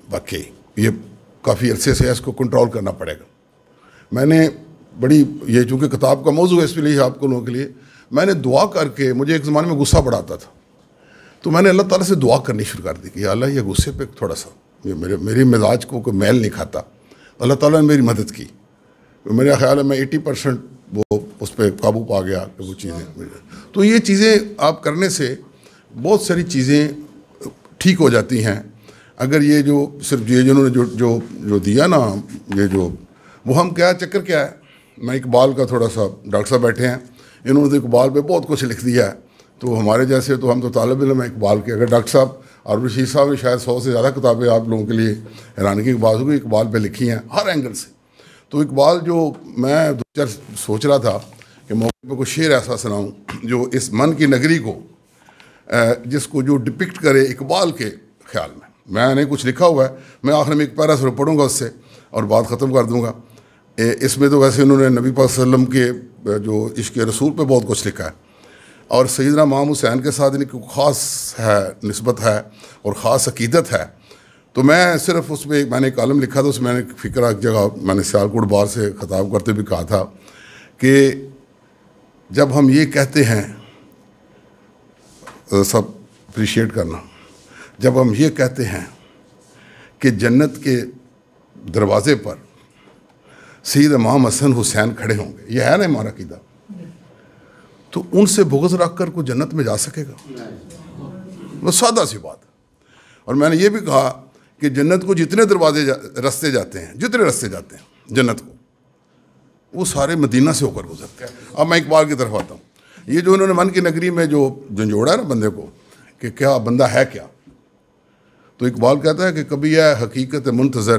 باقی یہ کافی عرصے سے اس کو کنٹرول کرنا پڑے گا۔ میں نے بڑی یہ چونکہ کتاب کا موضوع ہے اس لیے آپ کو لوگوں کے لیے میں نے دعا کر کے، مجھے ایک زمانے میں غصہ بڑا آتا تھا تو میں نے اللہ تعالیٰ سے دعا کرنی شروع کر دی کہ یا اللہ یہ غصے پہ تھوڑا سا میری مزاج کو کوئی میل نہیں کھاتا۔ اللہ تعالیٰ نے میری مدد کی، میرا خیال ہے میں 80% وہ اس پہ قابو پا گیا کہ وہ چیزیں۔ تو یہ چیزیں آپ کرنے سے بہت ساری چیزیں ٹھیک ہو جاتی ہیں۔ اگر یہ جو صرف یہ جنہوں نے جو دیا نا، یہ جو وہ ہم کیا چکر کیا ہے، میں اقبال کا تھوڑا سا، ڈاکٹر صاحب بیٹھے ہیں، انہوں نے تو اقبال پہ بہت کچھ لکھ دیا ہے، تو ہمارے جیسے تو ہم تو طالب علم ہیں اقبال کے۔ اگر ڈاکٹر صاحب اور رشید صاحب نے شاید 100 سے زیادہ کتابیں آپ لوگوں کے لیے حیرانگی کی بات ہوگی اقبال پہ لکھی ہیں ہر اینگل سے۔ تو اقبال جو میں سوچ رہا تھا کہ موقع پہ کوئی شعر ایسا سناؤں جو اس من کی نگری کو جس کو جو ڈپکٹ کرے اقبال کے خیال میں نے کچھ لکھا ہوا ہے، میں آخر میں ایک پیرا صرف پڑھوں گا اس سے اور بات ختم کر دوں گا۔ اس میں تو ویسے انہوں نے نبی پاک صلی اللہ علیہ وسلم کے جو عشق رسول پہ بہت کچھ لکھا ہے، اور سیدنا امام حسین کے ساتھ ان کی خاص ہے نسبت ہے اور خاص عقیدت ہے۔ تو میں صرف اس میں نے ایک کالم لکھا تھا، اس میں نے فکر ایک جگہ میں نے سیالکوٹ بار سے خطاب کرتے بھی کہا تھا کہ جب ہم یہ کہتے ہیں، سب اپریشیٹ کرنا، جب ہم یہ کہتے ہیں کہ جنت کے دروازے پر سید امام حسن حسین کھڑے ہوں گے، یہ ہے نا ہمارا عقیدہ، تو ان سے بغض رکھ کر کوئی جنت میں جا سکے گا؟ وہ سادہ سی بات۔ اور میں نے یہ بھی کہا کہ جنت کو جتنے رستے جاتے ہیں جنت کو، وہ سارے مدینہ سے ہو کر گزرتے ہیں۔ اب میں اقبال کی طرف آتا ہوں، یہ جو انہوں نے من کی نگری میں جو جھنجھوڑا ہے نا بندے کو کہ کیا بندہ ہے کیا، تو اقبال کہتا ہے کہ کبھی ہے حقیقت منتظر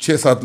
6, 7,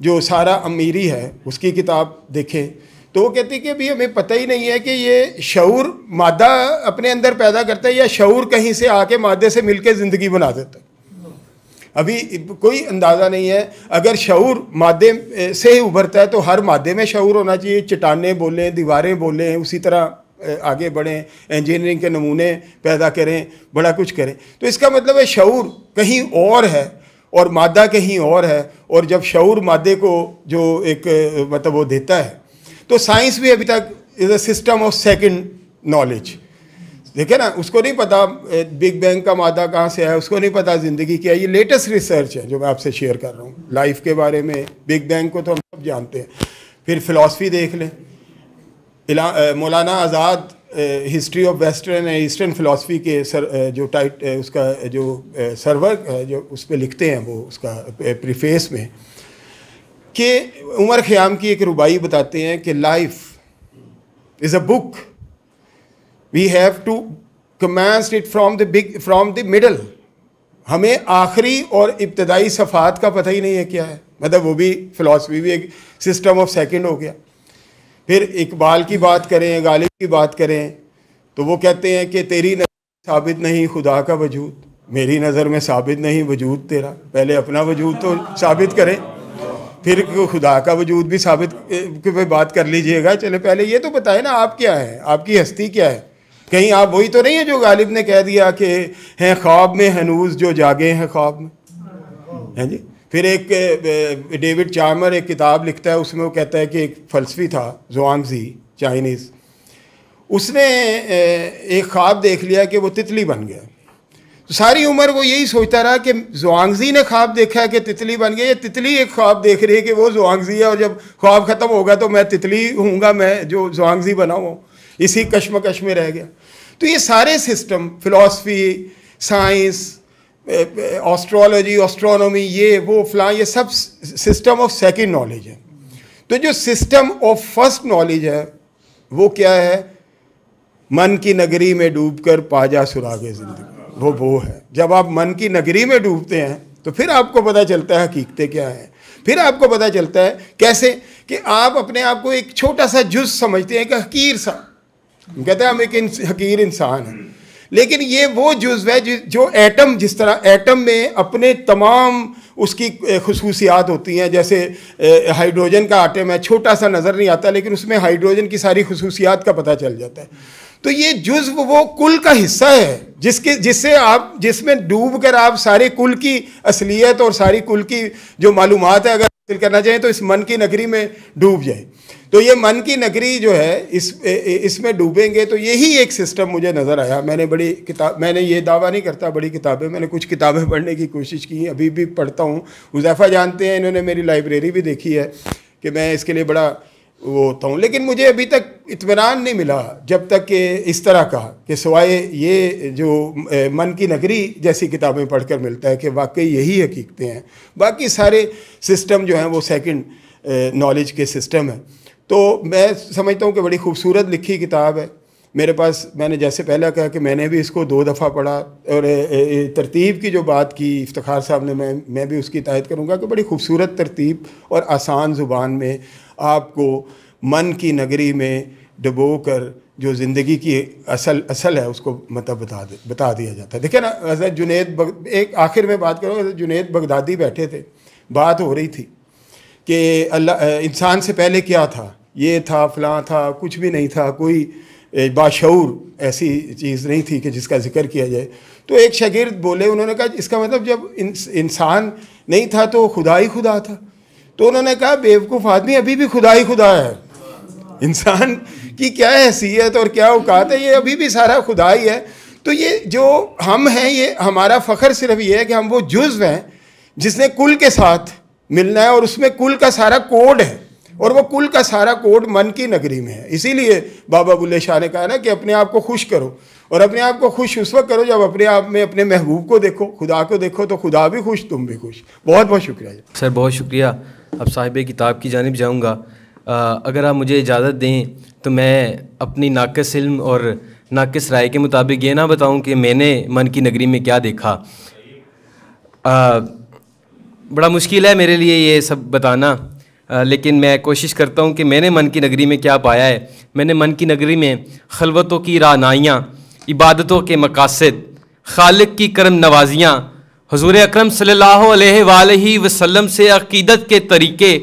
جو سارا امیری ہے اس کی کتاب دیکھیں تو وہ کہتی کہ ابھی ہمیں پتہ ہی نہیں ہے کہ یہ شعور مادہ اپنے اندر پیدا کرتا ہے یا شعور کہیں سے آ کے مادے سے مل کے زندگی بنا دیتا ہے. ابھی کوئی اندازہ نہیں ہے. اگر شعور مادے سے ابھرتا ہے تو ہر مادے میں شعور ہونا چاہیے. چٹانیں بولیں, دیواریں بولیں, اسی طرح آگے بڑھیں, انجینئرنگ کے نمونے پیدا کریں, بڑا کچھ کریں. تو اس کا مطلب ہے شعور کہیں اور ہے اور مادہ کہیں اور ہے. اور جب شعور مادے کو جو ایک مطلب وہ دیتا ہے تو سائنس بھی ابھی تک is a system of second knowledge. دیکھیں نا, اس کو نہیں پتا بگ بینگ کا مادہ کہاں سے ہے, اس کو نہیں پتا زندگی کیا ہے. یہ لیٹسٹ ریسرچ ہے جو میں آپ سے شیئر کر رہا ہوں لائف کے بارے میں. بگ بینگ کو تو ہم سب جانتے ہیں. پھر فلاسفی دیکھ لیں, Maulana Azad history of western and eastern philosophy کے جو اس کا جو سرور ہے جو اس پہ لکھتے ہیں وہ اس کا پریفیس میں کہ عمر خیام کی ایک ربائی بتاتے ہیں کہ life is a book, we have to commence it from the middle. ہمیں آخری اور ابتدائی صفحات کا پتہ ہی نہیں ہے کیا ہے. مطلب وہ بھی فلاسفی بھی ایک سسٹم آف سیکنڈ ہو گیا. پھر اقبال کی بات کریں, غالب کی بات کریں تو وہ کہتے ہیں کہ تیری نظر میں ثابت نہیں خدا کا وجود, میری نظر میں ثابت نہیں وجود تیرا. پہلے اپنا وجود تو ثابت کریں, پھر خدا کا وجود بھی ثابت پہ بات کر لیجئے گا. چلے پہلے یہ تو بتائیں نا آپ کیا ہیں, آپ کی ہستی کیا ہے. کہیں آپ وہی تو نہیں ہے جو غالب نے کہہ دیا کہ ہیں خواب میں ہنوز جو جاگے ہیں خواب میں, ہیں جی. پھر ایک ڈیوڈ چارمر ایک کتاب لکھتا ہے, اس میں وہ کہتا ہے کہ ایک فلسفی تھا زوانگزی چائنیز, اس نے ایک خواب دیکھ لیا کہ وہ تتلی بن گیا. تو ساری عمر وہ یہی سوچتا رہا کہ زوانگزی نے خواب دیکھا ہے کہ تتلی بن گیا, یا تتلی ایک خواب دیکھ رہی ہے کہ وہ زوانگزی ہے, اور جب خواب ختم ہوگا تو میں تتلی ہوں گا, میں جو زوانگزی بنا ہوں. اسی کشمکش میں رہ گیا. تو یہ سارے سسٹم فلاسفی, سائنس, آسٹرولوجی, آسٹرونومی, یہ وہ فلاں, یہ سب سسٹم آف سیکنڈ نالج ہے. تو جو سسٹم آف فرسٹ نالج ہے وہ کیا ہے؟ من کی نگری میں ڈوب کر پا جا سراغ زندگی. وہ ہے جب آپ من کی نگری میں ڈوبتے ہیں تو پھر آپ کو پتہ چلتا ہے حقیقتیں کیا ہیں. پھر آپ کو پتہ چلتا ہے کیسے کہ آپ اپنے آپ کو ایک چھوٹا سا جز سمجھتے ہیں کہ حقیر سا, کہتے ہیں ہم ایک حقیر انسان ہیں, لیکن یہ وہ جزو ہے جو ایٹم, جس طرح ایٹم میں اپنے تمام اس کی خصوصیات ہوتی ہیں. جیسے ہائیڈروجن کا آٹم ہے, چھوٹا سا نظر نہیں آتا لیکن اس میں ہائیڈروجن کی ساری خصوصیات کا پتہ چل جاتا ہے. تو یہ جزو وہ کل کا حصہ ہے جس سے آپ, جس میں ڈوب کر آپ سارے کل کی اصلیت اور ساری کل کی جو معلومات ہے اگر حاصل کرنا چاہیں تو اس من کی نگری میں ڈوب جائیں. تو یہ من کی نگری جو ہے اس میں ڈوبیں گے. تو یہی ایک سسٹم مجھے نظر آیا. میں نے بڑی کتاب, میں نے یہ دعویٰ نہیں کرتا بڑی کتابیں, میں نے کچھ کتابیں پڑھنے کی کوشش کی, ابھی بھی پڑھتا ہوں. حذیفہ جانتے ہیں, انہوں نے میری لائبریری بھی دیکھی ہے کہ میں اس کے لیے بڑا وہ ہوتا ہوں. لیکن مجھے ابھی تک اطمینان نہیں ملا جب تک کہ اس طرح کہا کہ سوائے یہ جو من کی نگری جیسی کتابیں پڑھ کر ملتا ہے کہ واقعی یہی حقیقتیں ہیں. باقی سارے سسٹم جو ہیں وہ سیکنڈ نالج کے سسٹم ہیں. تو میں سمجھتا ہوں کہ بڑی خوبصورت لکھی کتاب ہے. میرے پاس, میں نے جیسے پہلے کہا کہ میں نے بھی اس کو 2 دفعہ پڑھا, اور ترتیب کی جو بات کی افتخار صاحب نے, میں بھی اس کی تائید کروں گا کہ بڑی خوبصورت ترتیب اور آسان زبان میں آپ کو من کی نگری میں ڈبو کر جو زندگی کی اصل ہے اس کو مطلب بتا دیا جاتا ہے. دیکھیں نا, حضرت جنید, ایک آخر میں بات کروں, حضرت جنید بغدادی بیٹھے تھے, بات ہو رہی تھی کہ اللہ انسان سے پہلے کیا تھا, یہ تھا, فلاں تھا, کچھ بھی نہیں تھا, کوئی باشعور ایسی چیز نہیں تھی کہ جس کا ذکر کیا جائے. تو ایک شاگرد بولے, انہوں نے کہا اس کا مطلب جب انسان نہیں تھا تو خدا ہی خدا تھا. تو انہوں نے کہا بیوقوف آدمی, ابھی بھی خدا ہی خدا ہے. انسان کی کیا حیثیت اور کیا اوقات ہے, یہ ابھی بھی سارا خدا ہی ہے. تو یہ جو ہم ہیں, یہ ہمارا فخر صرف یہ ہے کہ ہم وہ جزو ہیں جس نے کل کے ساتھ ملنا ہے, اور اس میں کل کا سارا کوڈ ہے, اور وہ کل کا سارا کوڈ من کی نگری میں ہے. اسی لیے بابا بلے شاہ نے کہا نا کہ اپنے آپ کو خوش کرو, اور اپنے آپ کو خوش اس وقت کرو جب اپنے آپ میں اپنے محبوب کو دیکھو, خدا کو دیکھو, تو خدا بھی خوش, تم بھی خوش. بہت بہت شکریہ سر, بہت شکریہ. اب صاحب کتاب کی جانب جاؤں گا. اگر آپ مجھے اجازت دیں تو میں اپنی ناقص علم اور ناقص رائے کے مطابق یہ نہ بتاؤں کہ میں نے من کی نگری میں کیا دیکھا. بڑا مشکل ہے میرے لیے یہ سب بتانا، لیکن میں کوشش کرتا ہوں کہ میں نے من کی نگری میں کیا پایا ہے۔ میں نے من کی نگری میں خلوتوں کی رہنائیاں، عبادتوں کے مقاصد، خالق کی کرم نوازیاں، حضور اکرم صلی اللہ علیہ وآلہ وسلم سے عقیدت کے طریقے،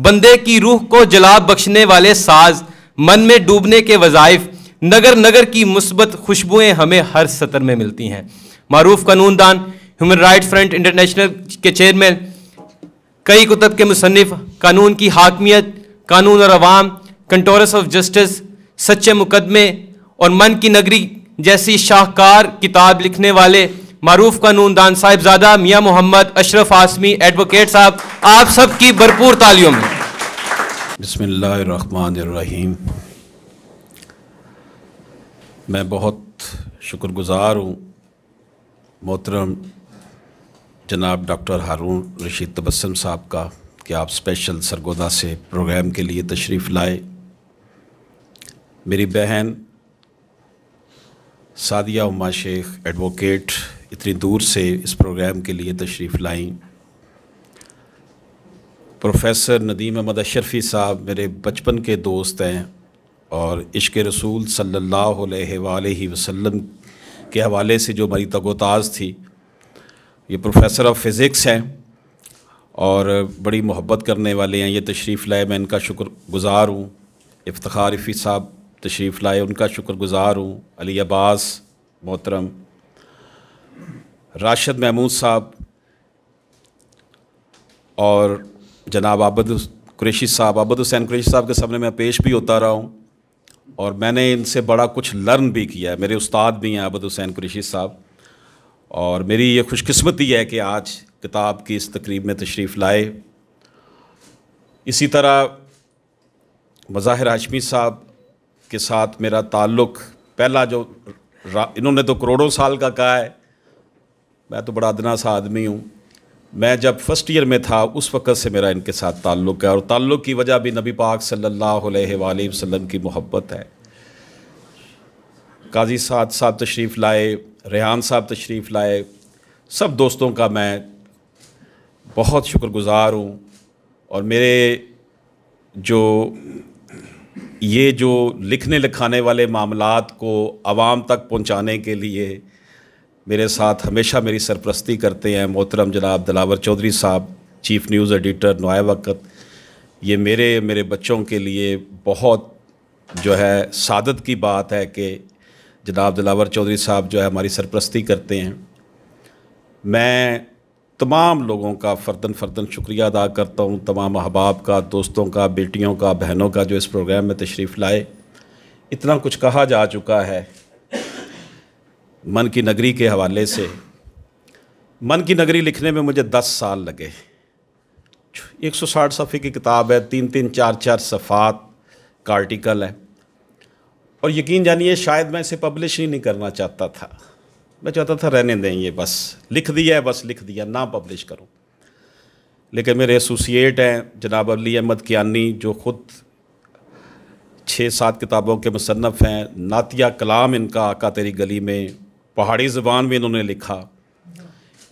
بندے کی روح کو جلا بخشنے والے ساز، من میں ڈوبنے کے وظائف، نگر نگر کی مثبت خوشبوئیں ہمیں ہر سطر میں ملتی ہیں۔ معروف قانون دان، ہیومن رائٹ فرنٹ انٹرنیشنل کے چیئرمین، کئی کتب کے مصنف، قانون کی حاکمیت، قانون اور عوام، کنٹورس آف جسٹس، سچے مقدمے اور من کی نگری جیسی شاہکار کتاب لکھنے والے معروف قانون دان صاحبزادہ میاں محمد اشرف عاصمی ایڈوکیٹ صاحب، آپ سب کی بھرپور تالیوں میں۔ بسم اللہ الرحمن الرحیم۔ میں بہت شکر گزار ہوں محترم جناب ڈاکٹر ہارون رشید تبسم صاحب کا کہ آپ اسپیشل سرگودا سے پروگرام کے لیے تشریف لائے۔ میری بہن سعدیہ اما شیخ ایڈوکیٹ اتنی دور سے اس پروگرام کے لیے تشریف لائیں۔ پروفیسر ندیم احمد اشرفی صاحب میرے بچپن کے دوست ہیں اور عشق رسول صلی اللہ علیہ وآلہ وسلم کے حوالے سے جو ہماری تگ و تاز تھی، یہ پروفیسر آف فزکس ہیں اور بڑی محبت کرنے والے ہیں، یہ تشریف لائے، میں ان کا شکر گزار ہوں۔ افتخار عفی صاحب تشریف لائے، ان کا شکر گزار ہوں۔ علی عباس محترم، راشد محمود صاحب اور جناب عابد قریشی صاحب، عابد حسین قریشی صاحب کے سامنے میں پیش بھی ہوتا رہا ہوں اور میں نے ان سے بڑا کچھ لرن بھی کیا ہے۔ میرے استاد بھی ہیں عابد حسین قریشی صاحب، اور میری یہ خوش قسمتی ہے کہ آج کتاب کی اس تقریب میں تشریف لائے۔ اسی طرح مظاہر ہاشمی صاحب کے ساتھ میرا تعلق پہلا جو انہوں نے تو کروڑوں سال کا کہا ہے، میں تو بڑا ادنا سا آدمی ہوں۔ میں جب فرسٹ ایئر میں تھا اس وقت سے میرا ان کے ساتھ تعلق ہے، اور تعلق کی وجہ بھی نبی پاک صلی اللہ علیہ وآلہ وسلم کی محبت ہے۔ قاضی سعد صاحب تشریف لائے، ریحان صاحب تشریف لائے، سب دوستوں کا میں بہت شکر گزار ہوں۔ اور میرے یہ جو لکھنے لکھانے والے معاملات کو عوام تک پہنچانے کے لیے میرے ساتھ ہمیشہ میری سرپرستی کرتے ہیں محترم جناب دلاور چودھری صاحب، چیف نیوز ایڈیٹر نوائے وقت، یہ میرے بچوں کے لیے بہت جو ہے سعادت کی بات ہے کہ جناب دلاور چودھری صاحب جو ہے ہماری سرپرستی کرتے ہیں۔ میں تمام لوگوں کا فرداً شکریہ ادا کرتا ہوں، تمام احباب کا، دوستوں کا، بیٹیوں کا، بہنوں کا جو اس پروگرام میں تشریف لائے۔ اتنا کچھ کہا جا چکا ہے من کی نگری کے حوالے سے۔ من کی نگری لکھنے میں مجھے 10 سال لگے۔ 160 صفحے کی کتاب ہے، 3 4 صفحات کا آرٹیکل ہے، اور یقین جانیے شاید میں اسے پبلش ہی نہیں کرنا چاہتا تھا۔ میں چاہتا تھا رہنے دیں، یہ بس لکھ دیا ہے، بس لکھ دیا، نہ پبلش کروں۔ لیکن میرے ایسوسیٹ ہیں جناب علی احمد کیانی، جو خود 6-7 کتابوں کے مصنف ہیں، نعتیہ کلام ان کا آقا تیری گلی میں، پہاڑی زبان میں انہوں نے لکھا۔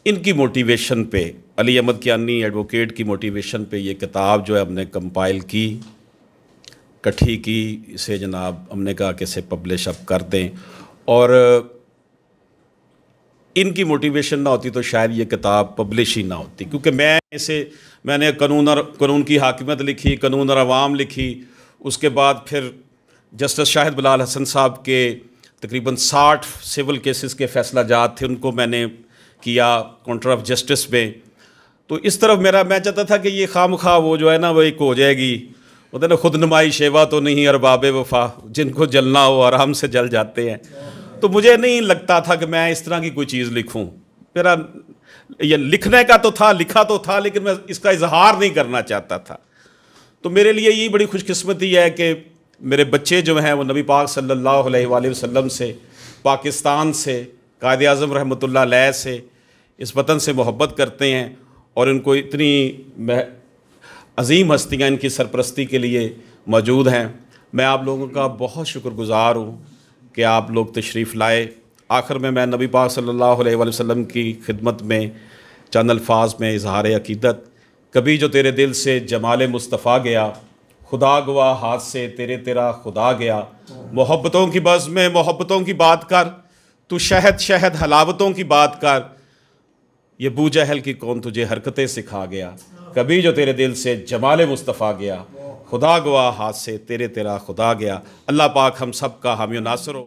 ان کی موٹیویشن پہ، علی احمد کیانی ایڈوکیٹ کی موٹیویشن پہ یہ کتاب جو ہے ہم نے کمپائل کی، کٹھی کی، اسے جناب ہم نے کہا کہ اسے پبلش اب کر دیں۔ اور ان کی موٹیویشن نہ ہوتی تو شاید یہ کتاب پبلش ہی نہ ہوتی، کیونکہ میں نے قانون کی حاکمیت لکھی، قانون اور عوام لکھی، اس کے بعد پھر جسٹس شاہد بلال حسن صاحب کے تقریباً 60 سول کیسز کے فیصلہ جات تھے، ان کو میں نے کیا کاؤنٹر آف جسٹس میں۔ تو اس طرف میں چاہتا تھا کہ یہ خام خواہ وہ جو ہے نا وہ ایک ہو جائے گی، وہ نا خود نمائی شیوا تو نہیں ارباب وفا، جن کو جلنا ہو آرام سے جل جاتے ہیں۔ تو مجھے نہیں لگتا تھا کہ میں اس طرح کی کوئی چیز لکھوں۔ میرا یہ لکھنے کا تو تھا، لکھا تو تھا، لیکن میں اس کا اظہار نہیں کرنا چاہتا تھا۔ تو میرے لیے یہ بڑی خوش قسمتی ہے کہ میرے بچے جو ہیں وہ نبی پاک صلی اللہ علیہ وآلہ وسلم سے، پاکستان سے، قائد اعظم رحمۃ اللہ علیہ سے، اس وطن سے محبت کرتے ہیں، اور ان کو اتنی عظیم ہستیاں ان کی سرپرستی کے لیے موجود ہیں۔ میں آپ لوگوں کا بہت شکر گزار ہوں کہ آپ لوگ تشریف لائے۔ آخر میں نبی پاک صلی اللہ علیہ وآلہ وسلم کی خدمت میں چند الفاظ میں اظہار عقیدت۔ کبھی جو تیرے دل سے جمال مصطفیٰ گیا، خدا گواہ ہاتھ سے تیرا خدا گیا۔ محبتوں کی بزم میں محبتوں کی بات کر، تو شہد شہد حلاوتوں کی بات کر، یہ بو جہل کی کون تجھے حرکتیں سکھا گیا۔ کبھی جو تیرے دل سے جمال مصطفیٰ گیا، خدا گواہ ہاتھ سے تیرا خدا گیا۔ اللہ پاک ہم سب کا حامی و ناصر ہو۔